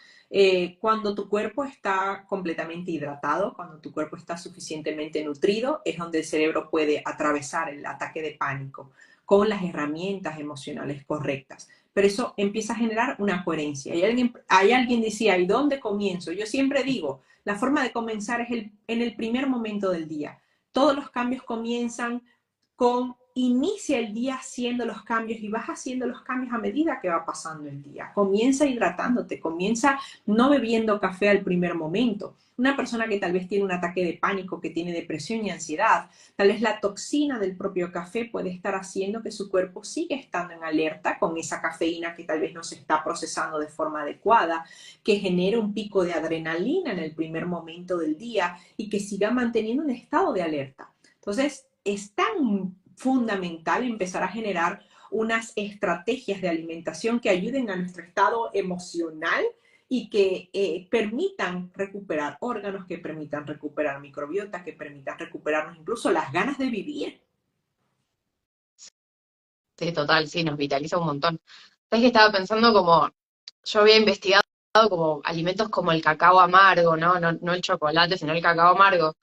Cuando tu cuerpo está completamente hidratado, cuando tu cuerpo está suficientemente nutrido, es donde el cerebro puede atravesar el ataque de pánico con las herramientas emocionales correctas. Pero eso empieza a generar una coherencia. Hay alguien decía, ¿y dónde comienzo? Yo siempre digo, la forma de comenzar es en el primer momento del día. Todos los cambios comienzan inicia el día haciendo los cambios y vas haciendo los cambios a medida que va pasando el día. Comienza hidratándote, comienza no bebiendo café al primer momento. Una persona que tal vez tiene un ataque de pánico, que tiene depresión y ansiedad, tal vez la toxina del propio café puede estar haciendo que su cuerpo siga estando en alerta con esa cafeína que tal vez no se está procesando de forma adecuada, que genere un pico de adrenalina en el primer momento del día y que siga manteniendo un estado de alerta. Entonces, es tan fundamental empezar a generar unas estrategias de alimentación que ayuden a nuestro estado emocional y que permitan recuperar órganos, que permitan recuperar microbiota, que permitan recuperarnos incluso las ganas de vivir. Sí, total, sí, nos vitaliza un montón. Sabes que estaba pensando como, yo había investigado como alimentos como el cacao amargo, ¿no? No, no el chocolate, sino el cacao amargo,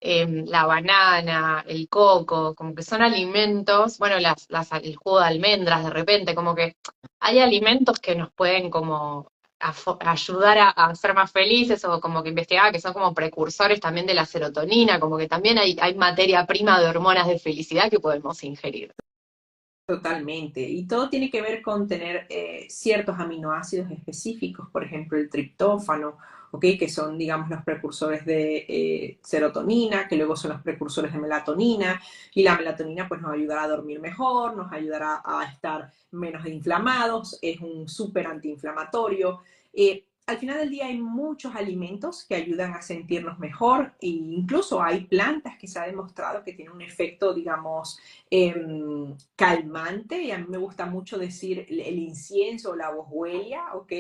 la banana, el coco, como que son alimentos, bueno, el jugo de almendras de repente, como que hay alimentos que nos pueden como ayudar a ser más felices o como que investigaba que son como precursores también de la serotonina, como que también hay materia prima de hormonas de felicidad que podemos ingerir. Totalmente. Y todo tiene que ver con tener ciertos aminoácidos específicos, por ejemplo, el triptófano, ¿ok? Que son, digamos, los precursores de serotonina, que luego son los precursores de melatonina. Y la melatonina, pues, nos ayudará a dormir mejor, nos ayudará a estar menos inflamados, es un súper antiinflamatorio. Al final del día hay muchos alimentos que ayudan a sentirnos mejor e incluso hay plantas que se ha demostrado que tienen un efecto, digamos, calmante, y a mí me gusta mucho decir el incienso o la boswellia, ¿ok?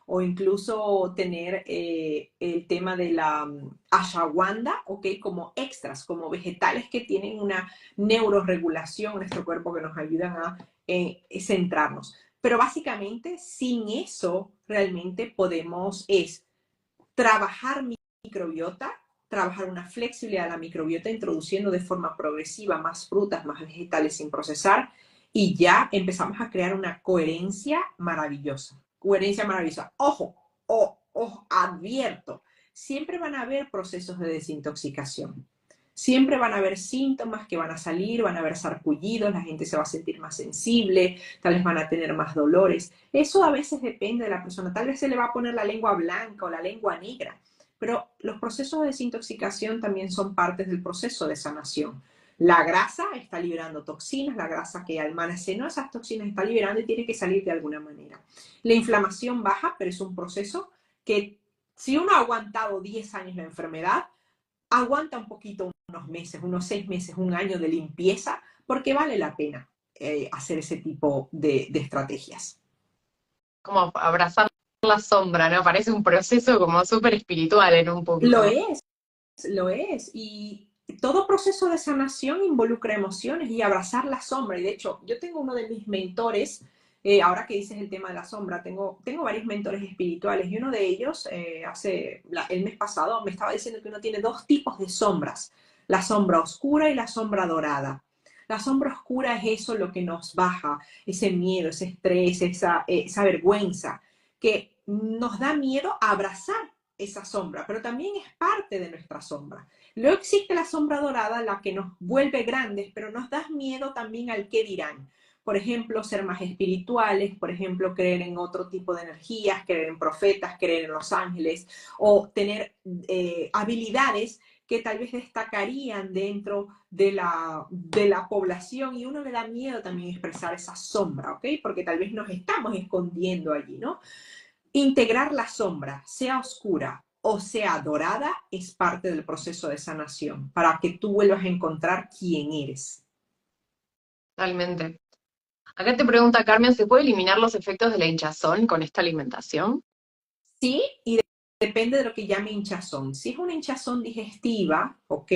O incluso tener el tema de la ashwagandha, ¿ok? Como extras, como vegetales que tienen una neuroregulación en nuestro cuerpo que nos ayudan a centrarnos. Pero básicamente sin eso realmente podemos trabajar microbiota, trabajar una flexibilidad de la microbiota, introduciendo de forma progresiva más frutas, más vegetales sin procesar, y ya empezamos a crear una coherencia maravillosa. Coherencia maravillosa. Ojo, ojo, advierto, siempre van a haber procesos de desintoxicación. Siempre van a haber síntomas que van a salir, van a haber sarpullidos, la gente se va a sentir más sensible, tal vez van a tener más dolores. Eso a veces depende de la persona. Tal vez se le va a poner la lengua blanca o la lengua negra, pero los procesos de desintoxicación también son partes del proceso de sanación. La grasa está liberando toxinas, la grasa que almacenó esas toxinas está liberando y tiene que salir de alguna manera. La inflamación baja, pero es un proceso que si uno ha aguantado 10 años la enfermedad, aguanta un poquito, unos meses, unos 6 meses, un año de limpieza, porque vale la pena hacer ese tipo de estrategias. Como abrazar la sombra, ¿no? Parece un proceso como súper espiritual en un Lo punto. es, lo es. Y todo proceso de sanación involucra emociones y abrazar la sombra. Y de hecho, yo tengo uno de mis mentores, ahora que dices el tema de la sombra, tengo varios mentores espirituales y uno de ellos, el mes pasado, me estaba diciendo que uno tiene dos tipos de sombras, la sombra oscura y la sombra dorada. La sombra oscura es eso lo que nos baja, ese miedo, ese estrés, esa vergüenza, que nos da miedo a abrazar esa sombra, pero también es parte de nuestra sombra. Luego existe la sombra dorada, la que nos vuelve grandes, pero nos da miedo también al qué dirán. Por ejemplo, ser más espirituales, por ejemplo, creer en otro tipo de energías, creer en profetas, creer en los ángeles, o tener habilidades que tal vez destacarían dentro de la población, y uno le da miedo también expresar esa sombra, ¿ok? Porque tal vez nos estamos escondiendo allí, ¿no? Integrar la sombra, sea oscura o sea dorada, es parte del proceso de sanación para que tú vuelvas a encontrar quién eres. Totalmente. Acá te pregunta Carmen, ¿se puede eliminar los efectos de la hinchazón con esta alimentación? Sí, y depende de lo que llame hinchazón. Si es una hinchazón digestiva, ¿ok?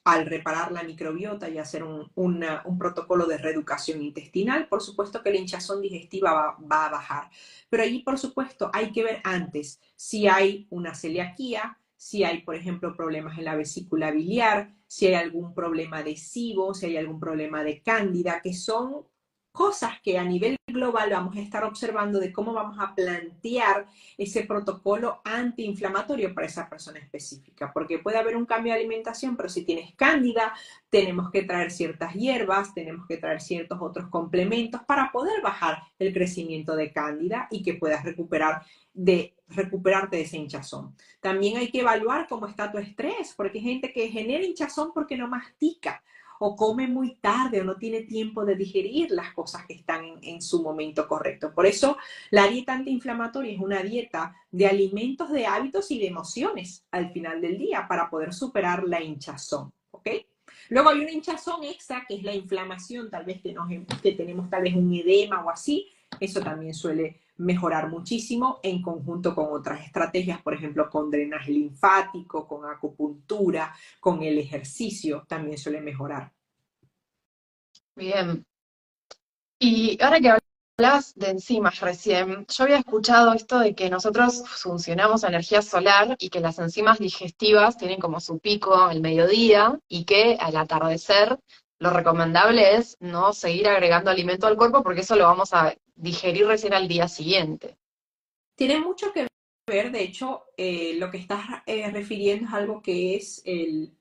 al reparar la microbiota y hacer un protocolo de reeducación intestinal, por supuesto que la hinchazón digestiva va a bajar. Pero allí, por supuesto, hay que ver antes si hay una celiaquía, si hay, por ejemplo, problemas en la vesícula biliar, si hay algún problema de SIBO, si hay algún problema de cándida, que son cosas que a nivel global vamos a estar observando de cómo vamos a plantear ese protocolo antiinflamatorio para esa persona específica, porque puede haber un cambio de alimentación, pero si tienes cándida, tenemos que traer ciertas hierbas, tenemos que traer ciertos otros complementos para poder bajar el crecimiento de cándida y que puedas recuperarte de esa hinchazón. También hay que evaluar cómo está tu estrés, porque hay gente que genera hinchazón porque no mastica, o come muy tarde o no tiene tiempo de digerir las cosas que están en su momento correcto. Por eso la dieta antiinflamatoria es una dieta de alimentos, de hábitos y de emociones al final del día para poder superar la hinchazón, ¿ok? Luego hay una hinchazón extra que es la inflamación, tal vez que tenemos tal vez un edema o así, eso también suele mejorar muchísimo en conjunto con otras estrategias, por ejemplo, con drenaje linfático, con acupuntura, con el ejercicio, también suele mejorar. Bien. Y ahora que hablabas de enzimas recién, yo había escuchado esto de que nosotros funcionamos a energía solar y que las enzimas digestivas tienen como su pico al mediodía y que al atardecer lo recomendable es no seguir agregando alimento al cuerpo porque eso lo vamos a digerir recién al día siguiente. Tiene mucho que ver, de hecho, lo que estás refiriendo es algo que es el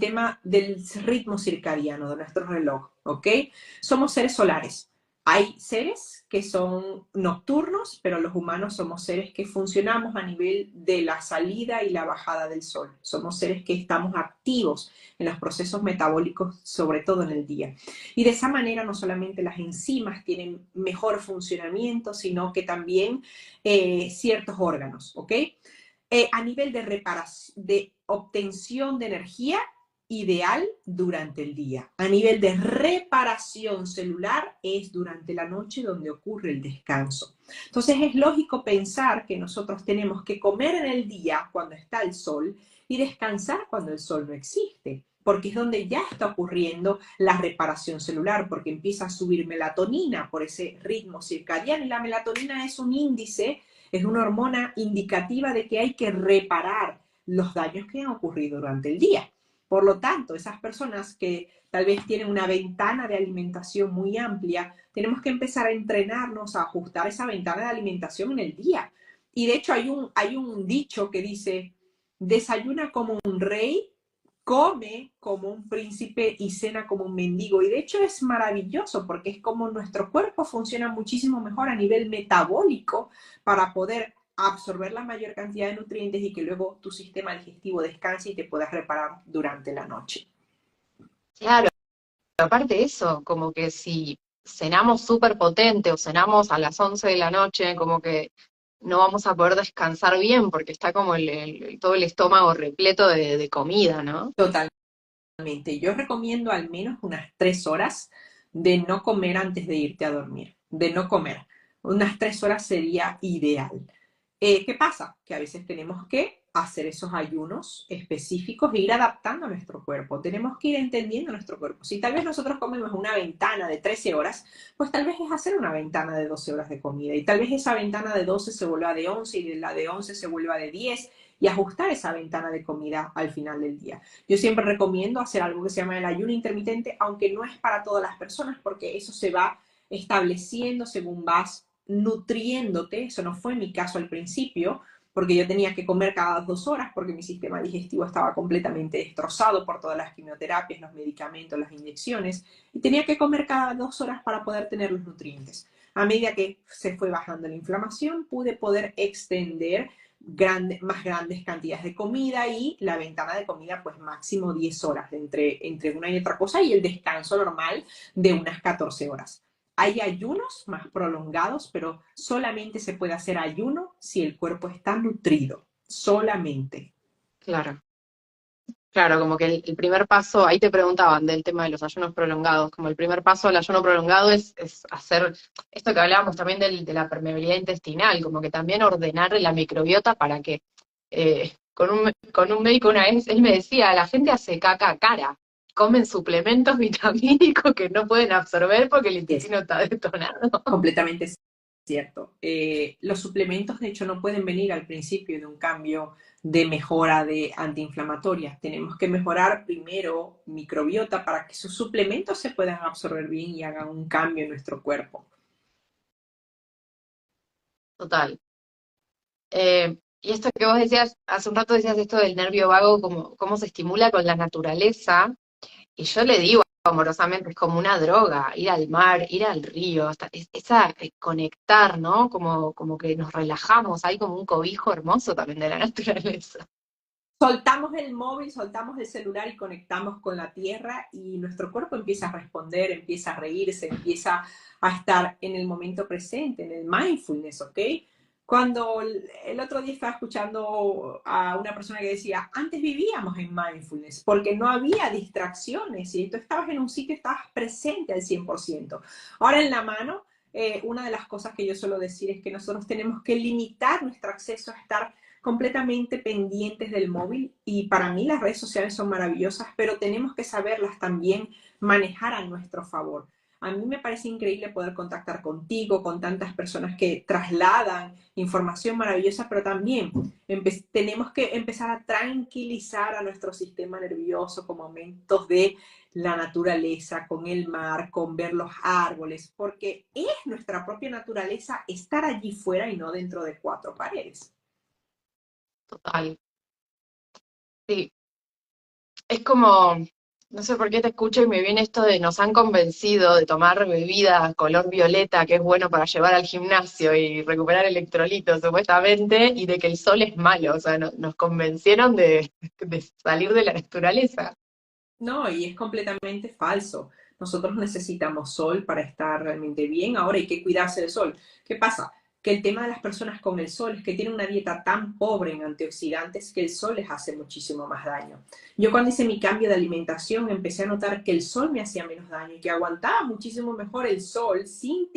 tema del ritmo circadiano de nuestro reloj, ¿ok? Somos seres solares. Hay seres que son nocturnos, pero los humanos somos seres que funcionamos a nivel de la salida y la bajada del sol. Somos seres que estamos activos en los procesos metabólicos, sobre todo en el día. Y de esa manera no solamente las enzimas tienen mejor funcionamiento, sino que también ciertos órganos, ¿ok? A nivel de reparación, de obtención de energía, ideal durante el día. A nivel de reparación celular es durante la noche donde ocurre el descanso. Entonces es lógico pensar que nosotros tenemos que comer en el día cuando está el sol y descansar cuando el sol no existe, porque es donde ya está ocurriendo la reparación celular, porque empieza a subir melatonina por ese ritmo circadiano y la melatonina es un índice, es una hormona indicativa de que hay que reparar los daños que han ocurrido durante el día. Por lo tanto, esas personas que tal vez tienen una ventana de alimentación muy amplia, tenemos que empezar a entrenarnos a ajustar esa ventana de alimentación en el día. Y de hecho hay un dicho que dice, desayuna como un rey, come como un príncipe y cena como un mendigo. Y de hecho es maravilloso porque es como nuestro cuerpo funciona muchísimo mejor a nivel metabólico para poder absorber la mayor cantidad de nutrientes y que luego tu sistema digestivo descanse y te puedas reparar durante la noche. Claro, aparte de eso, como que si cenamos súper potente o cenamos a las 11 de la noche, como que no vamos a poder descansar bien porque está como todo el estómago repleto de comida, ¿no? Totalmente. Yo recomiendo al menos unas 3 horas de no comer antes de irte a dormir, de no comer. Unas 3 horas sería ideal. ¿Qué pasa? Que a veces tenemos que hacer esos ayunos específicos e ir adaptando a nuestro cuerpo. Tenemos que ir entendiendo nuestro cuerpo. Si tal vez nosotros comemos una ventana de 13 horas, pues tal vez es hacer una ventana de 12 horas de comida. Y tal vez esa ventana de 12 se vuelva de 11 y de la de 11 se vuelva de 10 y ajustar esa ventana de comida al final del día. Yo siempre recomiendo hacer algo que se llama el ayuno intermitente, aunque no es para todas las personas, porque eso se va estableciendo según vas nutriéndote. Eso no fue mi caso al principio, porque yo tenía que comer cada 2 horas porque mi sistema digestivo estaba completamente destrozado por todas las quimioterapias, los medicamentos, las inyecciones, y tenía que comer cada 2 horas para poder tener los nutrientes. A medida que se fue bajando la inflamación, pude poder extender más grandes cantidades de comida y la ventana de comida pues máximo 10 horas entre una y otra cosa y el descanso normal de unas 14 horas. Hay ayunos más prolongados, pero solamente se puede hacer ayuno si el cuerpo está nutrido, solamente. Claro. Claro, como que el primer paso, ahí te preguntaban del tema de los ayunos prolongados, como el primer paso al ayuno prolongado es hacer esto que hablábamos también de la permeabilidad intestinal, como que también ordenar la microbiota para que con un médico una vez, él me decía, la gente hace caca cara, comen suplementos vitamínicos que no pueden absorber porque el Es intestino está detonado. completamente cierto. Los suplementos, de hecho, no pueden venir al principio de un cambio de mejora de antiinflamatorias. Tenemos que mejorar primero microbiota para que esos suplementos se puedan absorber bien y hagan un cambio en nuestro cuerpo. Total. Y esto que vos decías, hace un rato decías esto del nervio vago, como, cómo se estimula con la naturaleza, y yo le digo amorosamente, es como una droga, ir al mar, ir al río, esa conectar, ¿no? Como que nos relajamos, hay como un cobijo hermoso también de la naturaleza. Soltamos el móvil, soltamos el celular y conectamos con la tierra y nuestro cuerpo empieza a responder, empieza a reírse, empieza a estar en el momento presente, en el mindfulness, ¿ok? Cuando el otro día estaba escuchando a una persona que decía, antes vivíamos en mindfulness porque no había distracciones y tú estabas en un sitio y estabas presente al 100%. Ahora en la mano, una de las cosas que yo suelo decir es que nosotros tenemos que limitar nuestro acceso a estar completamente pendientes del móvil y para mí las redes sociales son maravillosas, pero tenemos que saberlas también manejar a nuestro favor. A mí me parece increíble poder contactar contigo, con tantas personas que trasladan información maravillosa, pero también tenemos que empezar a tranquilizar a nuestro sistema nervioso con momentos de la naturaleza, con el mar, con ver los árboles, porque es nuestra propia naturaleza estar allí fuera y no dentro de cuatro paredes. Total. Sí, es como, no sé por qué te escucho y me viene esto de nos han convencido de tomar bebida color violeta, que es bueno para llevar al gimnasio y recuperar electrolitos, supuestamente, y de que el sol es malo. O sea, nos convencieron de salir de la naturaleza. No, y es completamente falso. Nosotros necesitamos sol para estar realmente bien. Ahora hay que cuidarse del sol. ¿Qué pasa? Que el tema de las personas con el sol es que tienen una dieta tan pobre en antioxidantes que el sol les hace muchísimo más daño. Yo cuando hice mi cambio de alimentación empecé a notar que el sol me hacía menos daño y que aguantaba muchísimo mejor el sol sin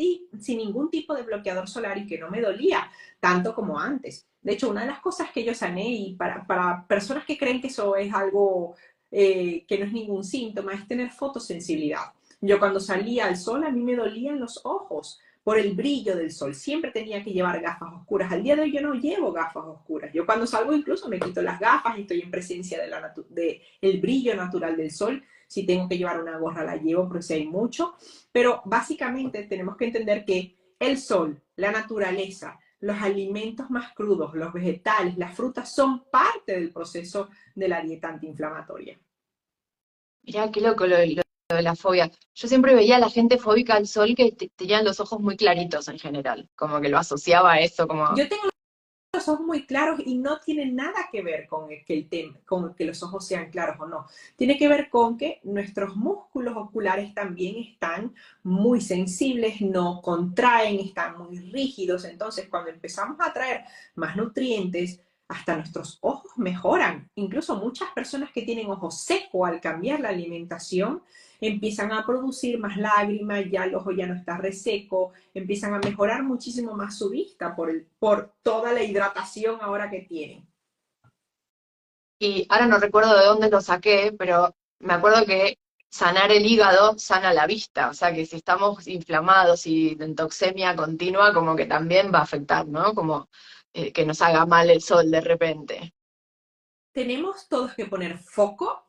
ningún tipo de bloqueador solar y que no me dolía tanto como antes. De hecho, una de las cosas que yo sané y para personas que creen que eso es algo que no es ningún síntoma, es tener fotosensibilidad. Yo cuando salía al sol a mí me dolían los ojos por el brillo del sol. Siempre tenía que llevar gafas oscuras. Al día de hoy yo no llevo gafas oscuras. Yo cuando salgo incluso me quito las gafas y estoy en presencia de el brillo natural del sol. Si tengo que llevar una gorra la llevo porque si hay mucho. Pero básicamente tenemos que entender que el sol, la naturaleza, los alimentos más crudos, los vegetales, las frutas son parte del proceso de la dieta antiinflamatoria. Mirá, qué loco lo de la fobia. Yo siempre veía a la gente fóbica al sol que tenían los ojos muy claritos en general, como que lo asociaba a eso, como, Yo tengo los ojos muy claros y no tiene nada que ver con que los ojos sean claros o no. Tiene que ver con que nuestros músculos oculares también están muy sensibles, no contraen, están muy rígidos. Entonces, cuando empezamos a traer más nutrientes, hasta nuestros ojos mejoran. Incluso muchas personas que tienen ojo seco al cambiar la alimentación empiezan a producir más lágrimas, ya el ojo ya no está reseco, empiezan a mejorar muchísimo más su vista por toda la hidratación ahora que tienen. y ahora no recuerdo de dónde lo saqué, pero me acuerdo que sanar el hígado sana la vista, o sea que si estamos inflamados y de toxemia continua, como que también va a afectar, ¿no? Como que nos haga mal el sol de repente. Tenemos todos que poner foco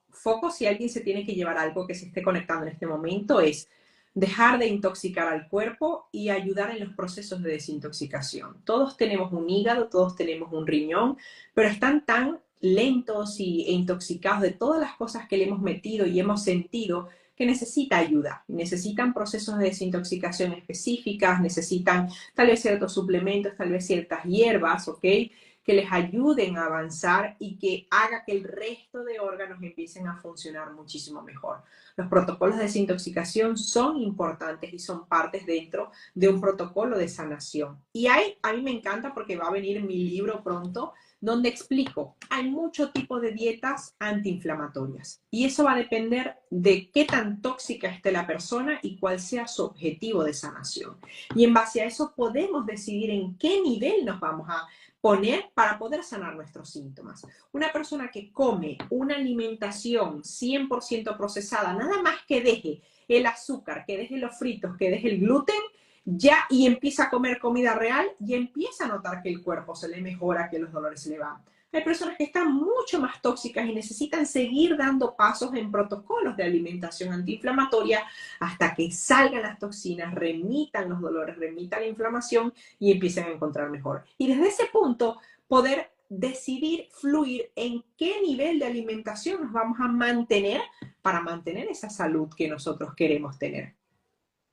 si alguien se tiene que llevar algo que se esté conectando en este momento es dejar de intoxicar al cuerpo y ayudar en los procesos de desintoxicación. Todos tenemos un hígado, todos tenemos un riñón, pero están tan lentos e intoxicados de todas las cosas que le hemos metido y hemos sentido que necesita ayuda, necesitan procesos de desintoxicación específicas, necesitan tal vez ciertos suplementos, tal vez ciertas hierbas, ¿ok? Que les ayuden a avanzar y que haga que el resto de órganos empiecen a funcionar muchísimo mejor. Los protocolos de desintoxicación son importantes y son partes dentro de un protocolo de sanación. Y a mí me encanta porque va a venir mi libro pronto donde explico, hay mucho tipo de dietas antiinflamatorias y eso va a depender de qué tan tóxica esté la persona y cuál sea su objetivo de sanación. Y en base a eso podemos decidir en qué nivel nos vamos a poner para poder sanar nuestros síntomas. Una persona que come una alimentación 100% procesada, nada más que deje el azúcar, que deje los fritos, que deje el gluten, ya y empieza a comer comida real, y empieza a notar que el cuerpo se le mejora, que los dolores se le van. Hay personas que están mucho más tóxicas y necesitan seguir dando pasos en protocolos de alimentación antiinflamatoria hasta que salgan las toxinas, remitan los dolores, remitan la inflamación y empiecen a encontrar mejor. Y desde ese punto, poder decidir fluir en qué nivel de alimentación nos vamos a mantener para mantener esa salud que nosotros queremos tener.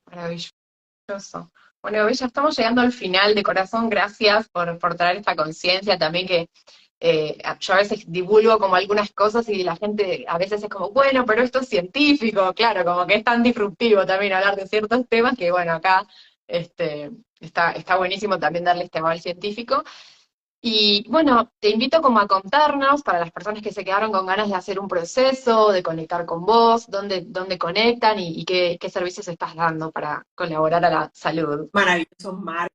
Maravilloso. Bueno, ya estamos llegando al final. De corazón, gracias por traer esta conciencia también que yo a veces divulgo como algunas cosas y la gente a veces es como, bueno, pero esto es científico, claro, como que es tan disruptivo también hablar de ciertos temas que, bueno, acá está buenísimo también darle este aval científico. Y bueno, te invito como a contarnos, para las personas que se quedaron con ganas de hacer un proceso, de conectar con vos, dónde conectan y qué servicios estás dando para colaborar a la salud. Maravilloso, Marcia.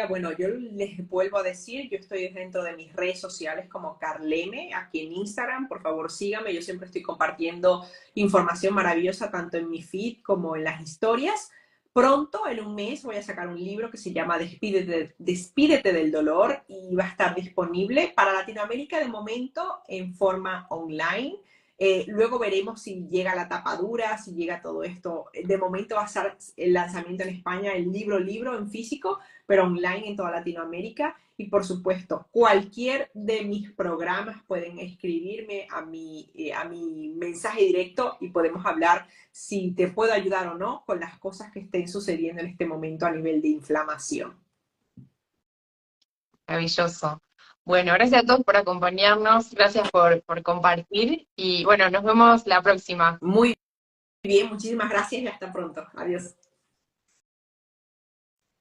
Bueno, yo les vuelvo a decir, yo estoy dentro de mis redes sociales como Carlene, aquí en Instagram, por favor síganme, yo siempre estoy compartiendo información maravillosa tanto en mi feed como en las historias. Pronto, en un mes, voy a sacar un libro que se llama Despídete del dolor, y va a estar disponible para Latinoamérica de momento en forma online. Luego veremos si llega la tapadura, si llega todo esto. De momento va a ser el lanzamiento en España, el libro en físico, pero online en toda Latinoamérica. Y por supuesto, cualquier de mis programas pueden escribirme a mi mensaje directo y podemos hablar si te puedo ayudar o no con las cosas que estén sucediendo en este momento a nivel de inflamación. Maravilloso. Bueno, gracias a todos por acompañarnos, gracias por compartir y bueno, nos vemos la próxima. Muy bien, muchísimas gracias y hasta pronto. Adiós.